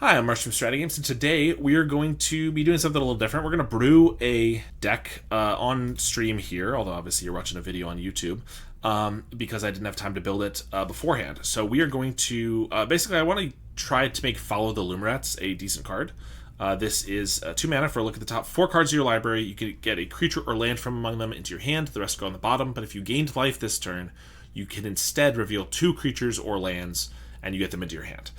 Hi, I'm Marsh from StrataGames, and today we are going to be doing something a little different. We're going to brew a deck on stream here, although obviously you're watching a video on YouTube, because I didn't have time to build it beforehand. So we are going to, basically I want to try to make Follow the Luminrats a decent card. This is 2 mana for a look at the top 4 cards of your library. You can get a creature or land from among them into your hand, the rest go on the bottom, but if you gained life this turn, you can instead reveal 2 creatures or lands, and you get them into your hand.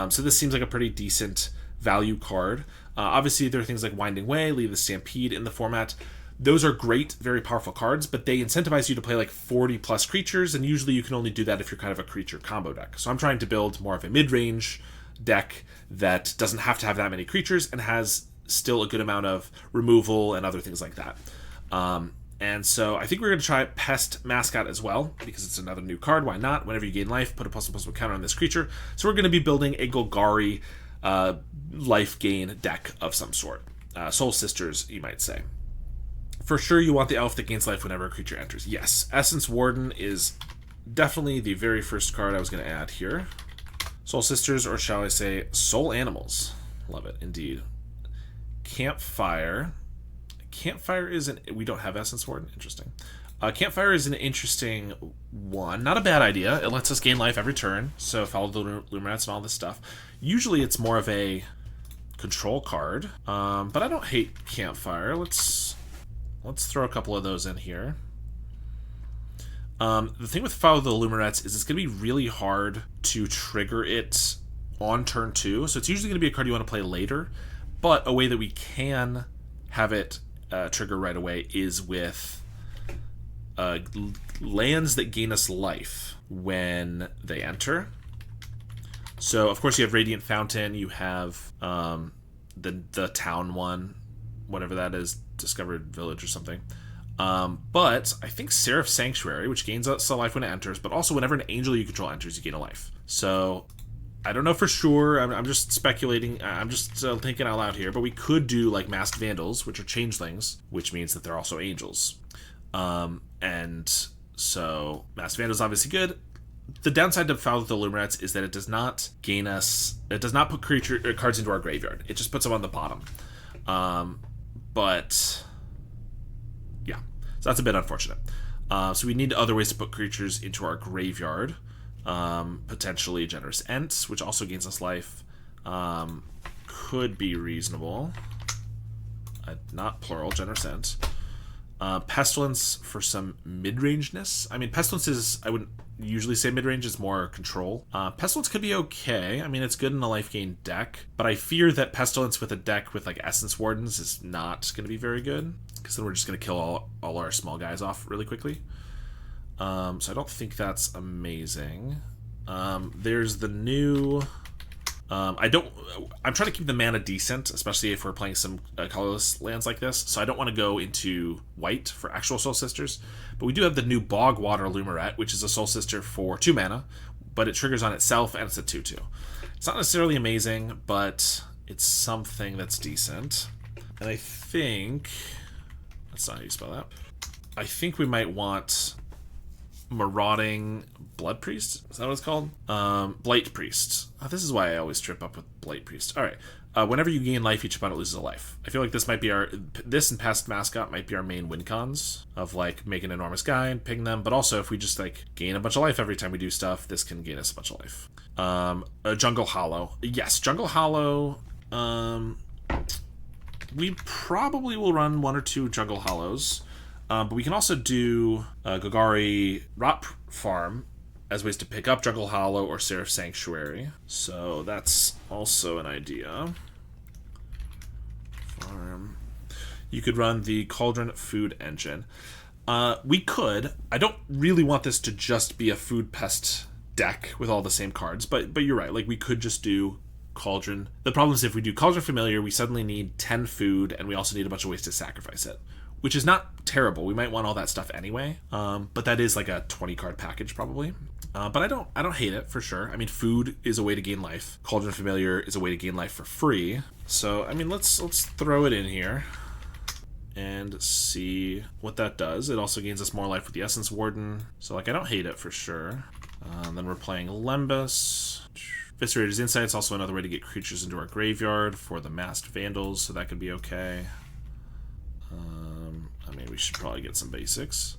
So this seems like a pretty decent value card. Obviously, there are things like Winding Way, Leave the Stampede in the format. Those are great, very powerful cards, but they incentivize you to play like 40 plus creatures, and usually you can only do that if you're kind of a creature combo deck. So I'm trying to build more of a mid-range deck that doesn't have to have that many creatures and has still a good amount of removal and other things like that. And so I think we're going to try Pest Mascot as well, because it's another new card. Why not? Whenever you gain life, put a +1/+1 counter on this creature. So we're going to be building a Golgari life gain deck of some sort. Soul Sisters, you might say. For sure, you want the elf that gains life whenever a creature enters. Yes, Essence Warden is definitely the very first card I was going to add here. Soul Sisters, or shall I say Soul Animals. Love it, indeed. Campfire. Campfire is we don't have Essence Warden. Interesting. Campfire is an interesting one. Not a bad idea. It lets us gain life every turn. So Follow the Luminrats and all this stuff. Usually it's more of a control card. But I don't hate Campfire. Let's throw a couple of those in here. The thing with Follow the Luminrats is it's going to be really hard to trigger it on turn 2. So it's usually going to be a card you want to play later. But a way that we can have it trigger right away is with lands that gain us life when they enter. So of course you have Radiant Fountain, you have the town one, whatever that is, Discovered Village or something. But I think Seraph Sanctuary, which gains us a life when it enters, but also whenever an angel you control enters, you gain a life. So I don't know for sure. I'm just speculating. I'm just thinking out loud here. But we could do like Masked Vandals, which are changelings, which means that they're also angels. And so Masked Vandals obviously good. The downside to Follow the Luminrats is that it does not gain us. It does not put cards into our graveyard. It just puts them on the bottom. But yeah, so that's a bit unfortunate. So we need other ways to put creatures into our graveyard. Potentially Generous Ents, which also gains us life, could be reasonable. Not plural, Generous Ent. Pestilence for some mid-rangeness. I mean, Pestilence is, I wouldn't usually say mid-range, it's more control. Pestilence could be okay. I mean, it's good in a life gain deck, but I fear that Pestilence with a deck with like Essence Wardens is not going to be very good, because then we're just going to kill all our small guys off really quickly. So I don't think that's amazing. There's the new... I'm trying to keep the mana decent, especially if we're playing some colorless lands like this, so I don't want to go into white for actual Soul Sisters. But we do have the new Bogwater Luminrat, which is a Soul Sister for 2 mana, but it triggers on itself, and it's a 2/2. It's not necessarily amazing, but it's something that's decent. And I think... That's not how you spell that. I think we might want... Marauding Blood Priest? Is that what it's called? Blight Priest. Oh, this is why I always trip up with Blight Priest. Alright. Whenever you gain life, each opponent loses a life. I feel like this might be this and Pest Mascot might be our main win cons of like make an enormous guy and ping them, but also if we just like gain a bunch of life every time we do stuff, this can gain us a bunch of life. Jungle Hollow. Yes, Jungle Hollow. We probably will run 1 or 2 Jungle Hollows. But we can also do Golgari Rot Farm as ways to pick up Jungle Hollow or Seraph Sanctuary. So that's also an idea. Farm. You could run the Cauldron Food Engine. We could. I don't really want this to just be a food pest deck with all the same cards, but you're right. Like we could just do Cauldron. The problem is if we do Cauldron Familiar, we suddenly need 10 food, and we also need a bunch of ways to sacrifice it. Which is not terrible. We might want all that stuff anyway. But that is like a 20 card package probably. But I don't hate it for sure. I mean, food is a way to gain life. Cauldron Familiar is a way to gain life for free. So I mean, let's throw it in here and see what that does. It also gains us more life with the Essence Warden. So like I don't hate it for sure. Then we're playing Lembas. Viscerator's Insight's also another way to get creatures into our graveyard for the Masked Vandals, so that could be okay. I mean, we should probably get some basics.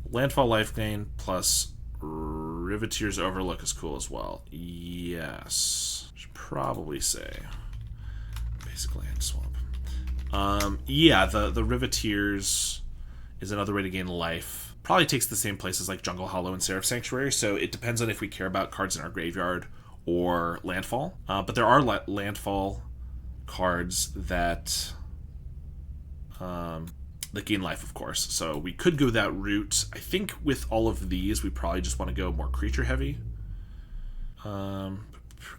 Landfall Life Gain plus Riveteer's Overlook is cool as well. Yes. Should probably say basic land swap. Yeah, the Riveteers is another way to gain life. Probably takes the same places like Jungle Hollow and Seraph Sanctuary, so it depends on if we care about cards in our graveyard or landfall. But there are landfall cards that gain life, of course. So we could go that route. I think with all of these, we probably just want to go more creature heavy. And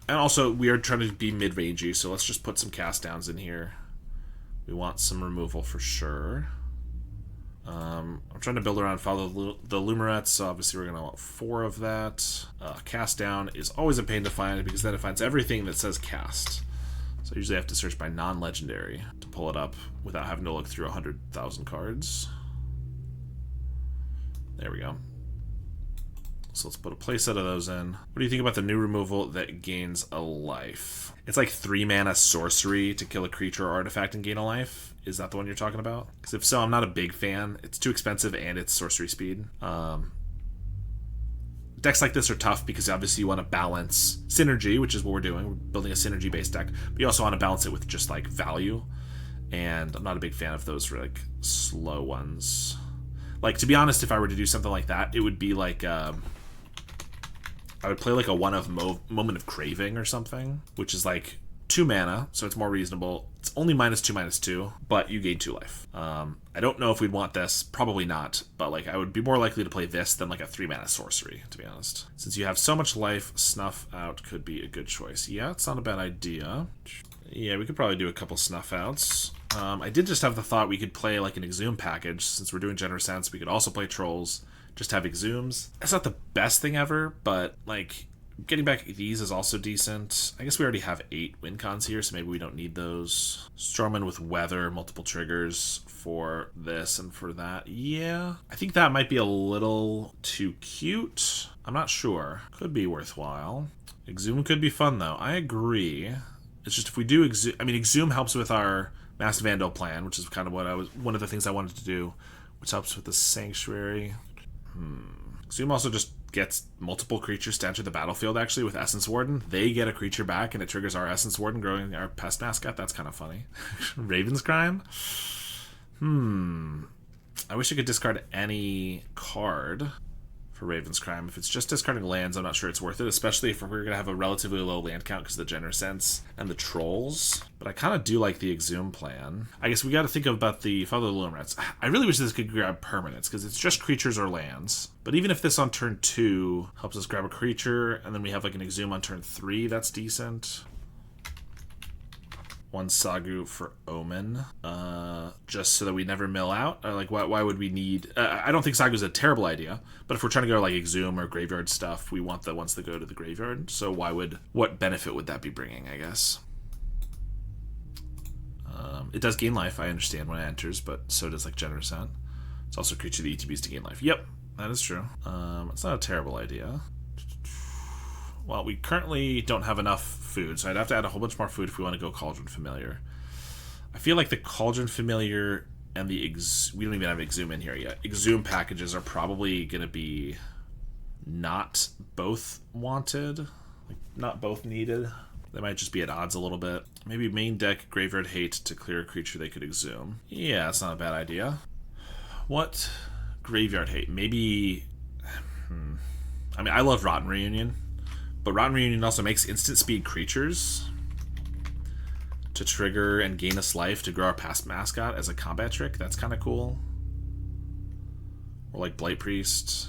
also, we are trying to be mid-rangey, so let's just put some cast downs in here. We want some removal for sure. I'm trying to build around Follow the Lumerets, so obviously we're going to want 4 of that. Cast down is always a pain to find because then it finds everything that says cast. So I usually have to search by non-legendary to pull it up without having to look through 100,000 cards. There we go. So let's put a playset of those in. What do you think about the new removal that gains a life? It's like 3 mana sorcery to kill a creature or artifact and gain a life. Is that the one you're talking about? Because if so, I'm not a big fan. It's too expensive and it's sorcery speed. Decks like this are tough because obviously you want to balance synergy, which is what we're doing. We're building a synergy-based deck. But you also want to balance it with just like value. And I'm not a big fan of those for like slow ones. Like, to be honest, if I were to do something like that, it would be like I would play like a Moment of Craving or something, which is like 2 mana, so it's more reasonable. It's only -2/-2, but you gain 2 life. I don't know if we'd want this. Probably not, but like I would be more likely to play this than like a 3 mana sorcery, to be honest. Since you have so much life, Snuff Out could be a good choice. Yeah, it's not a bad idea. Yeah, we could probably do a couple Snuff Outs. I did just have the thought we could play like an Exhume package. Since we're doing Generous Sense, we could also play Trolls, just have Exhumes. That's not the best thing ever, but like getting back these is also decent. I guess we already have 8 win cons here, so maybe we don't need those. Stormwind with Weather, multiple triggers for this and for that. Yeah, I think that might be a little too cute. I'm not sure. Could be worthwhile. Exhume could be fun, though. I agree. It's just if we do Exhume... I mean, Exhume helps with our Masked Vandal plan, which is kind of what one of the things I wanted to do, which helps with the Sanctuary. Exhume also just gets multiple creatures to enter the battlefield, actually, with Essence Warden. They get a creature back, and it triggers our Essence Warden, growing our Pest Mascot. That's kind of funny. Raven's Crime? I wish I could discard any card for Raven's Crime. If it's just discarding lands, I'm not sure it's worth it, especially if we're going to have a relatively low land count because of the Generous Sense and the Trolls. But I kind of do like the Exhume plan. I guess we got to think about the Follow the Lumerets. I really wish this could grab permanents because it's just creatures or lands. But even if this on turn 2 helps us grab a creature, and then we have like an Exhume on turn 3, that's decent. 1 Sagu for Omen, just so that we never mill out. Like, why would we need... I don't think Sagu's a terrible idea, but if we're trying to go like Exhume or graveyard stuff, we want the ones that go to the graveyard. So what benefit would that be bringing, I guess? It does gain life, I understand, when it enters, but so does like Generous Sense. It's also a creature the ETBs to gain life. Yep, that is true. It's not a terrible idea. Well, we currently don't have enough food, so I'd have to add a whole bunch more food if we want to go Cauldron Familiar. I feel like the Cauldron Familiar and the we don't even have Exhume in here yet. Exhume packages are probably going to be not both wanted, like not both needed. They might just be at odds a little bit. Maybe main deck Graveyard Hate to clear a creature they could Exhume. Yeah, that's not a bad idea. What Graveyard Hate? Maybe... I mean, I love Rotten Reunion. But Rotten Reunion also makes instant speed creatures to trigger and gain us life to grow our Pest Mascot as a combat trick. That's kind of cool. Or like Blight Priest.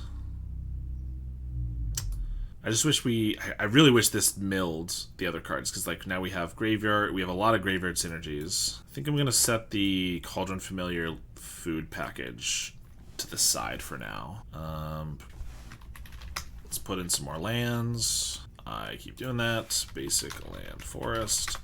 I just wish I really wish this milled the other cards, because like now we have Graveyard, we have a lot of Graveyard synergies. I think I'm going to set the Cauldron Familiar food package to the side for now. Let's put in some more lands. I keep doing that. Basic land forest.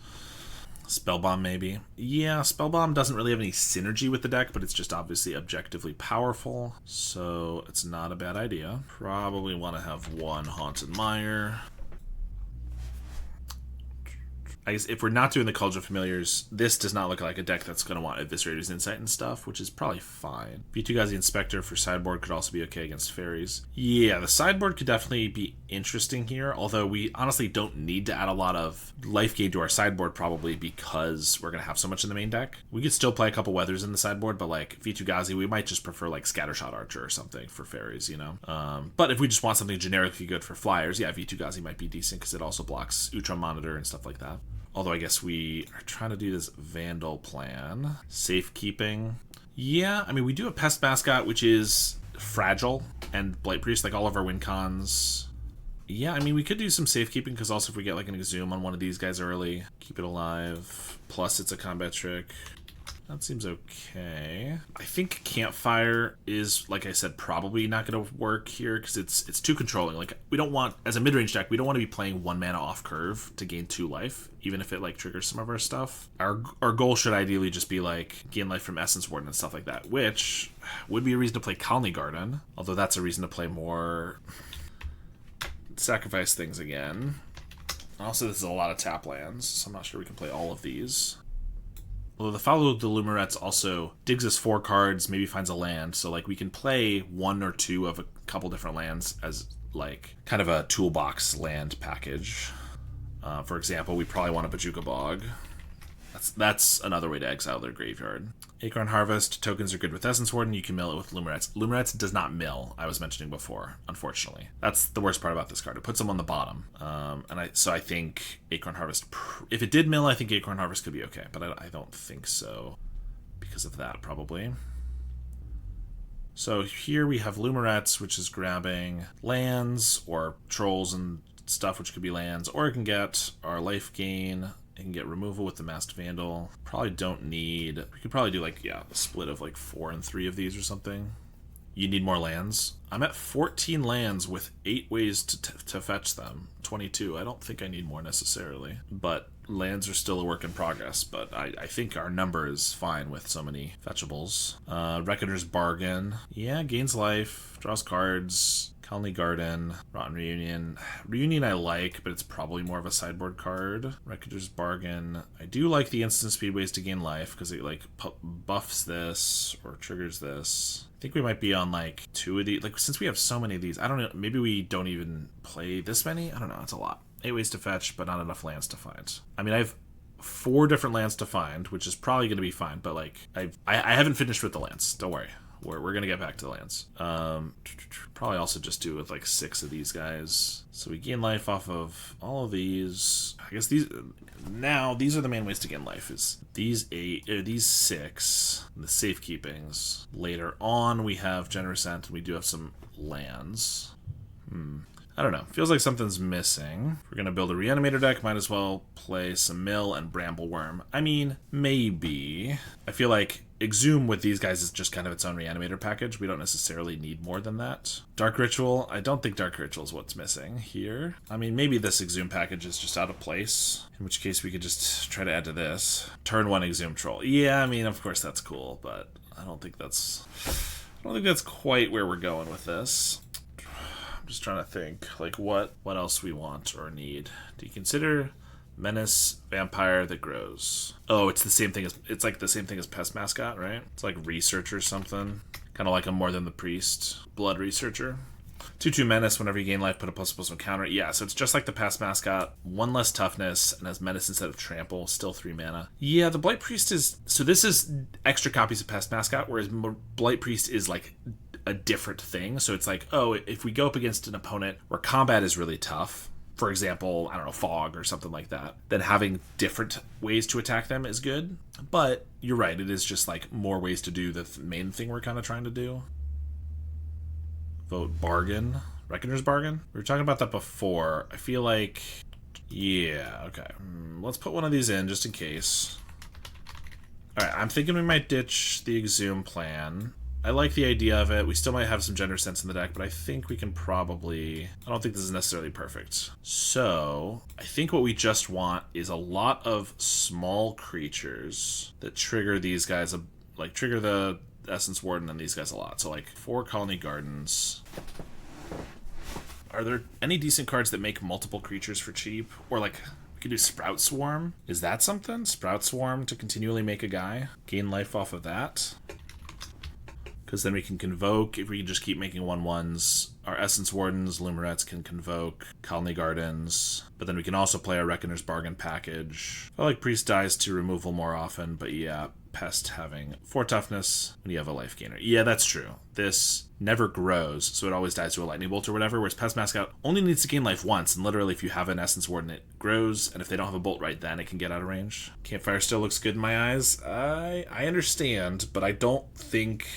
Spellbomb maybe. Yeah, Spellbomb doesn't really have any synergy with the deck, but it's just obviously objectively powerful, so it's not a bad idea. Probably want to have 1 Haunted Mire. I guess if we're not doing the Cauldron of Familiars, this does not look like a deck that's going to want Eviscerator's Insight and stuff, which is probably fine. Vitugazi Inspector for sideboard could also be okay against fairies. Yeah, the sideboard could definitely be interesting here, although we honestly don't need to add a lot of life gain to our sideboard probably because we're going to have so much in the main deck. We could still play a couple weathers in the sideboard, but like Vitugazi, we might just prefer like Scattershot Archer or something for fairies, you know? But if we just want something generically good for flyers, yeah, Vitugazi might be decent because it also blocks Utrum Monitor and stuff like that. Although I guess we are trying to do this Vandal plan. Safekeeping. Yeah, I mean, we do a Pest Mascot, which is fragile, and Blight Priest, like all of our win cons. Yeah, I mean, we could do some safekeeping, because also if we get like an Exhume on one of these guys early, keep it alive. Plus it's a combat trick. That seems okay. I think Campfire is, like I said, probably not going to work here because it's too controlling. Like, we don't want, as a mid-range deck, we don't want to be playing 1 mana off curve to gain 2 life, even if it like triggers some of our stuff. Our goal should ideally just be like gain life from Essence Warden and stuff like that, which would be a reason to play Colony Garden, although that's a reason to play more sacrifice things again. Also, this is a lot of tap lands, so I'm not sure we can play all of these. Although the Follow of the Lumerets also digs us 4 cards, maybe finds a land, so like we can play 1 or 2 of a couple different lands as like kind of a toolbox land package. For example, we probably want a Bajuka Bog. That's another way to exile their graveyard. Acorn Harvest, tokens are good with Essence Warden, you can mill it with Lumerets. Lumerets does not mill, I was mentioning before, unfortunately. That's the worst part about this card. It puts them on the bottom. So I think Acorn Harvest, if it did mill, I think Acorn Harvest could be okay, but I don't think so because of that, probably. So here we have Lumerets, which is grabbing lands or trolls and stuff, which could be lands, or it can get our life gain. It can get removal with the Masked Vandal. Probably don't need... We could probably do, like, yeah, a split of, like, 4 and 3 of these or something. You need more lands. I'm at 14 lands with 8 ways to fetch them. 22. I don't think I need more necessarily. But lands are still a work in progress. But I think our number is fine with so many fetchables. Reckoner's Bargain. Yeah, gains life. Draws cards. Colony Garden, Rotten Reunion. Reunion I like, but it's probably more of a sideboard card. Reckoner's Bargain. I do like the instant speed ways to gain life, because it like buffs this, or triggers this. I think we might be on like 2 of these. Like, since we have so many of these, I don't know, maybe we don't even play this many? I don't know, it's a lot. 8 ways to fetch, but not enough lands to find. I mean, I have 4 different lands to find, which is probably going to be fine, but like, I haven't finished with the lands, don't worry. We're gonna get back to the lands. Probably also just do with like 6 of these guys. So we gain life off of all of these. I guess these are the main ways to gain life. Is these 8 or these 6, the safekeepings. Later on we have Generous Ent, and we do have some lands. I don't know. Feels like something's missing. If we're going to build a Reanimator deck, might as well play some Mill and Brambleworm. I mean, maybe. I feel like Exhume with these guys is just kind of its own Reanimator package. We don't necessarily need more than that. Dark Ritual. I don't think Dark Ritual is what's missing here. I mean, maybe this Exhume package is just out of place. In which case we could just try to add to this. Turn 1 Exhume Troll. Yeah, I mean, of course that's cool, but I don't think that's quite where we're going with this. I'm just trying to think, like, what else we want or need. Do you consider Menace Vampire that grows? Oh, it's like the same thing as Pest Mascot, right? It's like Research or something. Kind of like a More Than the Priest. Blood Researcher. 2/2 Menace, whenever you gain life, put a +1/+1 counter. Yeah, so it's just like the Pest Mascot. 1 less toughness, and has Menace instead of Trample. Still 3 mana. Yeah, the Blight Priest is... So this is extra copies of Pest Mascot, whereas Blight Priest is like a different thing. So it's like, oh, if we go up against an opponent where combat is really tough, for example, I don't know, Fog or something like that, then having different ways to attack them is good. But you're right, it is just like more ways to do the main thing we're kind of trying to do. Vote Bargain. Reckoner's Bargain? We were talking about that before. I feel like... Yeah, okay. Let's put one of these in just in case. Alright, I'm thinking we might ditch the Exhume plan. I like the idea of it. We still might have some Generous Ents in the deck, but I think we can probably... I don't think this is necessarily perfect. So, I think what we just want is a lot of small creatures that trigger these guys, like trigger the Essence Warden and these guys a lot. So like 4 Colony Gardens. Are there any decent cards that make multiple creatures for cheap? Or like, could do Sprout Swarm. Is that something? Sprout Swarm to continually make a guy? Gain life off of that? Because then we can convoke. If we can just keep making 1/1s, our Essence Wardens, Lumerets can convoke, Colony Gardens. But then we can also play our Reckoner's Bargain package. I like Priest dies to removal more often, but yeah, Pest having 4 toughness when you have a life gainer. Yeah, that's true. This never grows, so it always dies to a lightning bolt or whatever, whereas Pest Mascot only needs to gain life once, and literally if you have an Essence Warden, it grows, and if they don't have a bolt right then, it can get out of range. Campfire still looks good in my eyes. I understand, but I don't think...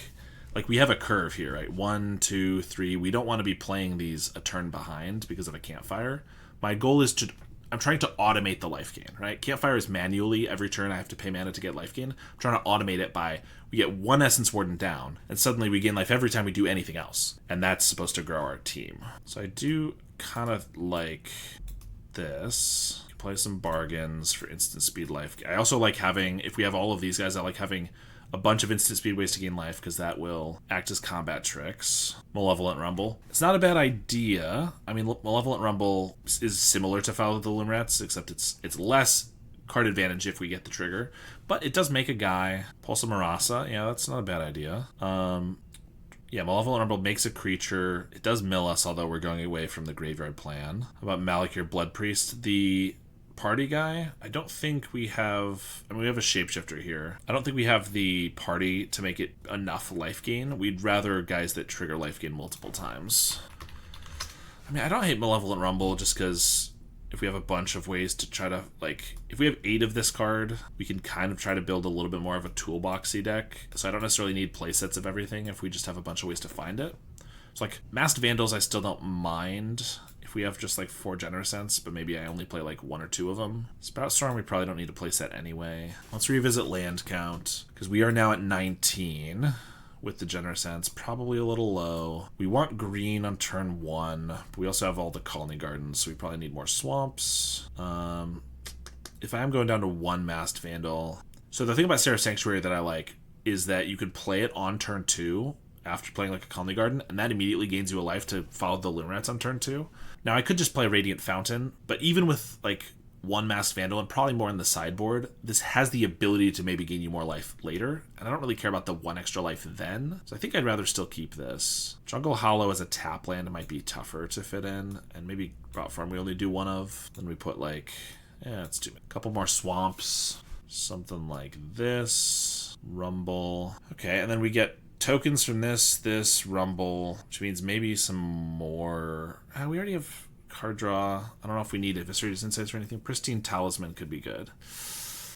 Like, we have a curve here, right? 1, 2, 3. We don't want to be playing these a turn behind because of a campfire. My goal is to... I'm trying to automate the life gain, right? Campfire is manually, every turn I have to pay mana to get life gain. I'm trying to automate it by, we get 1 Essence Warden down, and suddenly we gain life every time we do anything else. And that's supposed to grow our team. So I do kind of like this. Play some bargains for instant speed life. I also like having, if we have all of these guys, I like having a bunch of instant speed ways to gain life, because that will act as combat tricks. Malevolent Rumble. It's not a bad idea. I mean, Malevolent Rumble is similar to Follow the Lumerets, except it's less card advantage if we get the trigger. But it does make a guy. Pulse of Marasa. Yeah, that's not a bad idea. Yeah, Malevolent Rumble makes a creature. It does mill us, although we're going away from the graveyard plan. How about Malakir Blood Priest? The party guy, I don't think we have... I mean, we have a shapeshifter here. I don't think we have the party to make it enough life gain. We'd rather guys that trigger life gain multiple times. I mean, I don't hate Malevolent Rumble just because if we have a bunch of ways to try to, like, if we have 8 of this card, we can kind of try to build a little bit more of a toolboxy deck. So I don't necessarily need playsets of everything if we just have a bunch of ways to find it. So, like, Masked Vandals I still don't mind if we have just like 4 Generous Scents, but maybe I only play like 1 or 2 of them. Sprout Storm we probably don't need to play set anyway. Let's revisit land count, because we are now at 19 with the Generous Scents, probably a little low. We want green on turn 1, but we also have all the Colony Gardens, so we probably need more swamps. If I am going down to 1 Masked Vandal... So the thing about Seraph Sanctuary that I like is that you could play it on turn 2 after playing like a Colony Garden, and that immediately gains you a life to follow the Lumerets on turn 2. Now, I could just play Radiant Fountain, but even with like 1 Masked Vandal and probably more in the sideboard, this has the ability to maybe gain you more life later, and I don't really care about the 1 extra life then, so I think I'd rather still keep this. Jungle Hollow as a tap land might be tougher to fit in, and maybe Rot Farm we only do 1 of, then we put like, let's do a couple more swamps, something like this, Rumble. Okay, and then we get tokens from this Rumble, which means maybe some more... we already have card draw. I don't know if we need Eviscerated Insights or anything. Pristine Talisman could be good.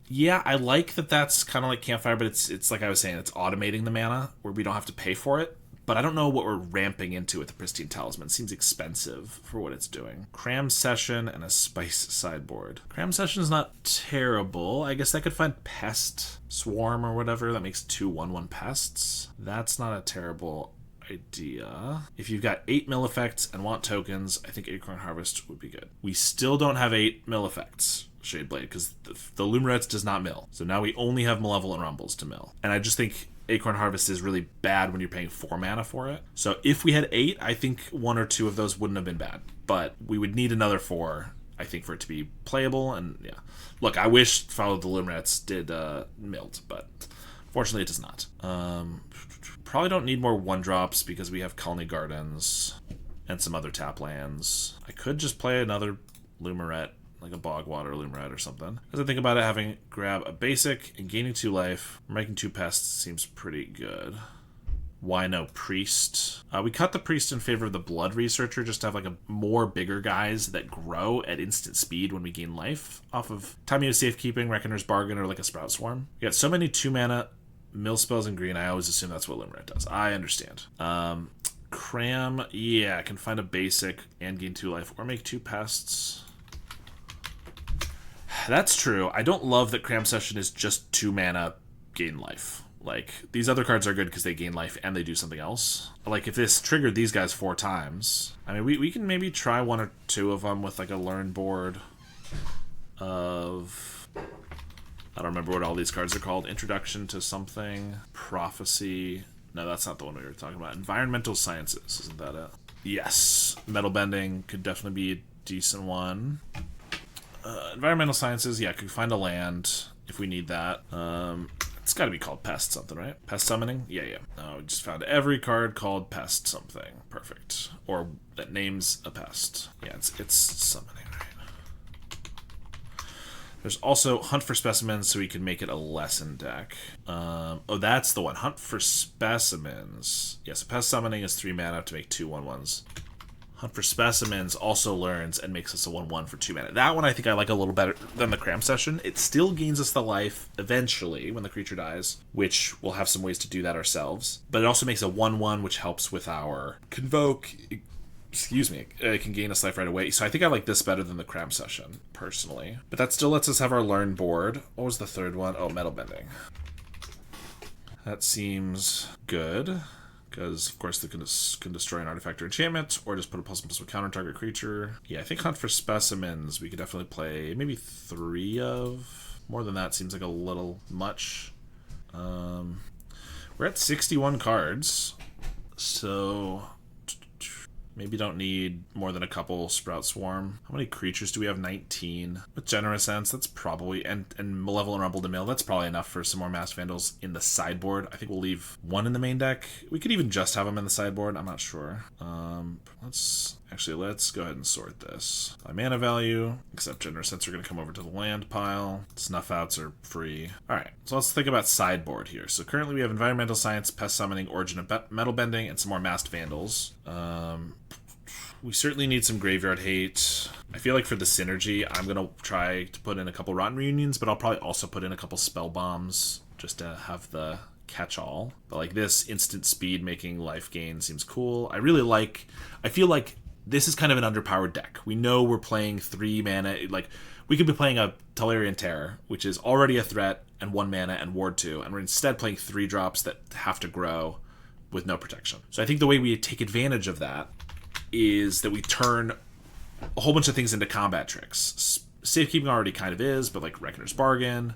Yeah, I like that that's kind of like Campfire, but it's like I was saying, it's automating the mana where we don't have to pay for it. But I don't know what we're ramping into with the Pristine Talisman. It seems expensive for what it's doing. Cram Session and a Spice sideboard. Cram Session is not terrible. I guess I could find Pest Swarm or whatever. That makes 2 1/1 pests. That's not a terrible idea. If you've got 8 mill effects and want tokens, I think Acorn Harvest would be good. We still don't have 8 mill effects, Shadeblade, because the Lumerets does not mill. So now we only have Malevolent Rumbles to mill. And I just think Acorn Harvest is really bad when you're paying 4 mana for it. So if we had 8, I think 1 or 2 of those wouldn't have been bad. But we would need another 4, I think, for it to be playable. And yeah, look, I wish Follow the Lumerets did milled, but fortunately it does not. Probably don't need more 1-drops because we have Colony Gardens and some other tap lands. I could just play another Lumeret, like a Bogwater Lumeret or something. As I think about it, grab a basic and gaining 2 life, making 2 pests seems pretty good. Why no Priest? We cut the Priest in favor of the Blood Researcher just to have like a more bigger guys that grow at instant speed when we gain life off of Tamiyo Safekeeping, Reckoner's Bargain, or like a Sprout Swarm. We got so many 2 mana mill spells in green, I always assume that's what Lumeret does. I understand. Cram, yeah, I can find a basic and gain 2 life or make 2 pests. That's true. I don't love that Cram Session is just 2 mana gain life. Like, these other cards are good because they gain life and they do something else. Like, if this triggered these guys 4 times, I mean, we can maybe try 1 or 2 of them with, like, a learn board of... I don't remember what all these cards are called. Introduction to something. Prophecy. No, that's not the one we were talking about. Environmental Sciences. Isn't that it? Yes. Metal Bending could definitely be a decent one. Environmental sciences, yeah, could find a land if we need that. It's got to be called pest something, right? Pest summoning? Yeah, yeah. We just found every card called pest something. Perfect. Or that names a pest. Yeah, it's summoning, right? There's also Hunt for Specimens, so we can make it a lesson deck. Oh, that's the one. Hunt for Specimens. Yes, Pest Summoning is 3 mana to make 2/1/1s. Hunt for Specimens also learns and makes us a 1/1 for 2 mana. That one I think I like a little better than the Cram Session. It still gains us the life eventually when the creature dies, which we'll have some ways to do that ourselves. But it also makes a 1/1, which helps with our Convoke. Excuse me, it can gain us life right away. So I think I like this better than the Cram Session, personally. But that still lets us have our Learn board. What was the third one? Oh, Metal Bending. That seems good, because of course they can destroy an artifact or enchantment, or just put a +1/+1 counter target creature. Yeah, I think Hunt for Specimens we could definitely play maybe 3 of. More than that seems like a little much. We're at 61 cards, so maybe don't need more than a couple Sprout Swarm. How many creatures do we have? 19. With Generous Sense, that's probably, and Malevolent Rumble to Mill, that's probably enough for some more Masked Vandals in the sideboard. I think we'll leave 1 in the main deck. We could even just have them in the sideboard, I'm not sure. Let's go ahead and sort this by mana value, except Generous Sense are going to come over to the land pile. Snuff Outs are free. Alright, so let's think about sideboard here. So currently we have Environmental Science, Pest Summoning, Origin of Metal Bending, and some more Masked Vandals. We certainly need some Graveyard Hate. I feel like for the synergy, I'm going to try to put in a couple Rotten Reunions, but I'll probably also put in a couple Spell Bombs just to have the catch-all. But like this instant speed making life gain seems cool. I feel like this is kind of an underpowered deck. We know we're playing 3 mana. Like, we could be playing a Tolarian Terror, which is already a threat and 1 mana and Ward 2, and we're instead playing 3 drops that have to grow with no protection. So I think the way we take advantage of that is that we turn a whole bunch of things into combat tricks. Safekeeping already kind of is, but like Reckoner's Bargain,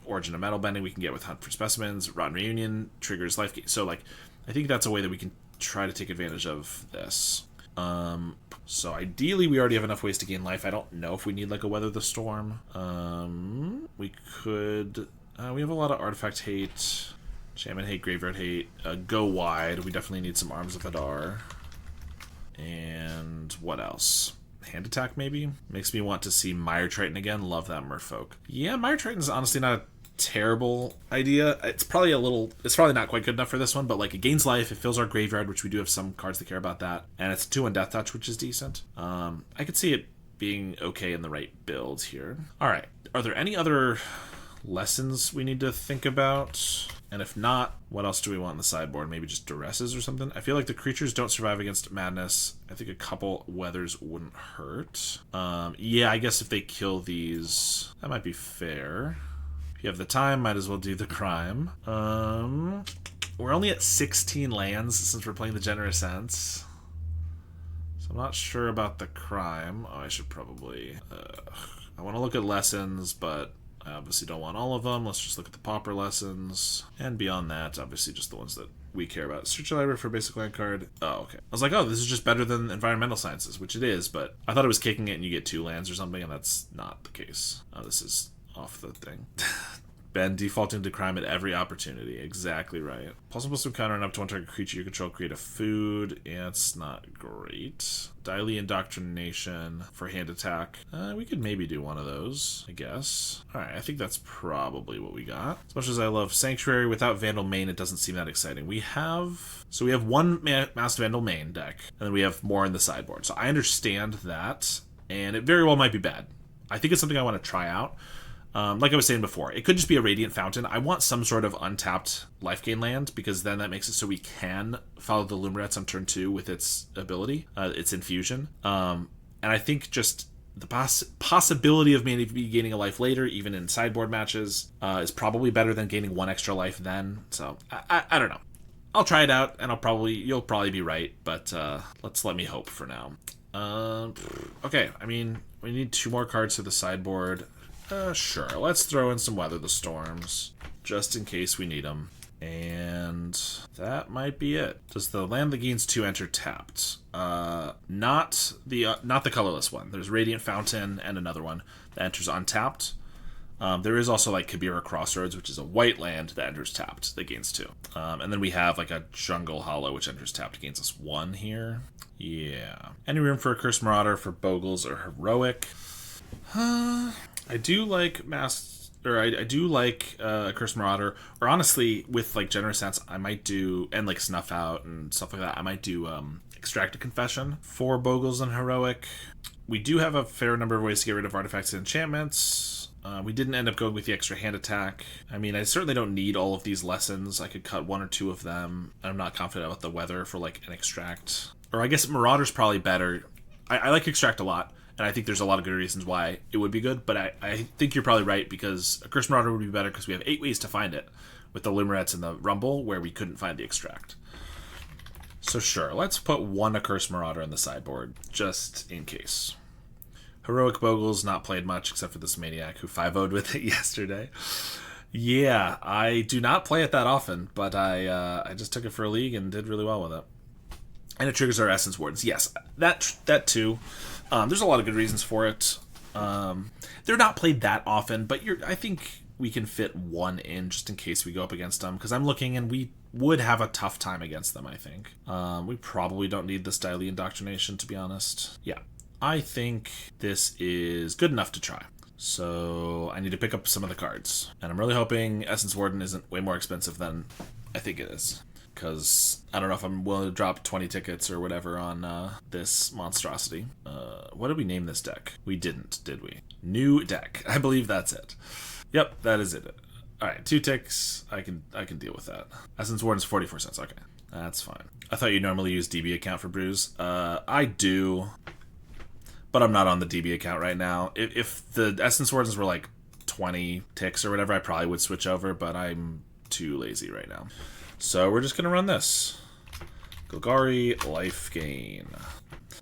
Origin of Metal Bending we can get with Hunt for Specimens, Rotten Reunion triggers life gain. So like, I think that's a way that we can try to take advantage of this. So ideally we already have enough ways to gain life. I don't know if we need like a Weather the Storm. We could, we have a lot of Artifact Hate, Shaman Hate, Graveyard Hate, Go Wide. We definitely need some Arms of Hadar. And what else? Hand Attack, maybe? Makes me want to see Mire Triton again. Love that Merfolk. Yeah, Mire Triton's honestly not a terrible idea. It's probably not quite good enough for this one, but like, it gains life, it fills our graveyard, which we do have some cards that care about that, and it's 2 on Death Touch, which is decent. I could see it being okay in the right build here. Alright, are there any other lessons we need to think about? And if not, what else do we want in the sideboard? Maybe just Duresses or something? I feel like the creatures don't survive against Madness. I think a couple Weathers wouldn't hurt. Yeah, I guess if they kill these, that might be fair. If you have the time, might as well do the crime. We're only at 16 lands since we're playing the Generous Sense. So I'm not sure about the crime. Oh, I should probably... I want to look at lessons, but I obviously don't want all of them. Let's just look at the Pauper lessons. And beyond that, obviously just the ones that we care about. Search your library for a basic land card. Oh, okay. I was like, oh, this is just better than Environmental Sciences, which it is, but I thought it was kicking it and you get 2 lands or something, and that's not the case. Oh, this is off the thing. Ben defaulting to crime at every opportunity. Exactly right. +1/+2 counter and up to 1 target creature you control create a food. Yeah, it's not great. Daily Indoctrination for Hand Attack. We could maybe do one of those, I guess. Alright, I think that's probably what we got. As much as I love Sanctuary, without Vandal main, it doesn't seem that exciting. We have 1 Masked Vandal main deck, and then we have more in the sideboard. So I understand that, and it very well might be bad. I think it's something I want to try out. Like I was saying before, it could just be a Radiant Fountain. I want some sort of untapped life gain land, because then that makes it so we can follow the Luminrats on turn 2 with its ability, its infusion. And I think just the possibility of maybe gaining a life later, even in sideboard matches, is probably better than gaining 1 extra life then. So, I don't know. I'll try it out, and you'll probably be right, but let me hope for now. Okay, I mean, we need 2 more cards to the sideboard. Sure, let's throw in some Weather the Storms, just in case we need them. And that might be it. Does the land that gains 2 enter tapped? Not the colorless one. There's Radiant Fountain and another one that enters untapped. There is also like Kabira Crossroads, which is a white land that enters tapped that gains 2. And then we have like a Jungle Hollow, which enters tapped, gains us 1 here. Yeah. Any room for a Curse Marauder for Bogles or Heroic? I do like I do like Curse Marauder, or honestly, with like Generous Sense, I might do, and like Snuff Out and stuff like that, I might do Extract a Confession for Bogles and Heroic. We do have a fair number of ways to get rid of artifacts and enchantments. We didn't end up going with the extra hand attack. I mean, I certainly don't need all of these lessons. I could cut 1 or 2 of them. I'm not confident about the weather for like an Extract. Or I guess Marauder's probably better. I like Extract a lot. And I think there's a lot of good reasons why it would be good, but I think you're probably right, because a Curse Marauder would be better because we have 8 ways to find it with the Limerets and the Rumble, where we couldn't find the Extract. So sure, let's put 1 Curse Marauder in the sideboard, just in case. Heroic Bogle's not played much, except for this Maniac who 5-0'd with it yesterday. Yeah, I do not play it that often, but I just took it for a league and did really well with it. And it triggers our Essence Wardens. Yes, that too. There's a lot of good reasons for it. They're not played that often, but I think we can fit 1 in just in case we go up against them, because I'm looking and we would have a tough time against them, I think. We probably don't need the Styly Indoctrination, to be honest. Yeah, I think this is good enough to try. So I need to pick up some of the cards. And I'm really hoping Essence Warden isn't way more expensive than I think it is, because I don't know if I'm willing to drop 20 tickets or whatever on this monstrosity. What did we name this deck? We didn't, did we? New deck. I believe that's it. Yep, that is it. Alright, 2 ticks. I can deal with that. Essence Warden's 44 cents. Okay, that's fine. I thought you normally use DB account for brews. I do, but I'm not on the DB account right now. If the Essence Wardens were like 20 ticks or whatever, I probably would switch over, but I'm too lazy right now. So we're just going to run this. Golgari, life gain.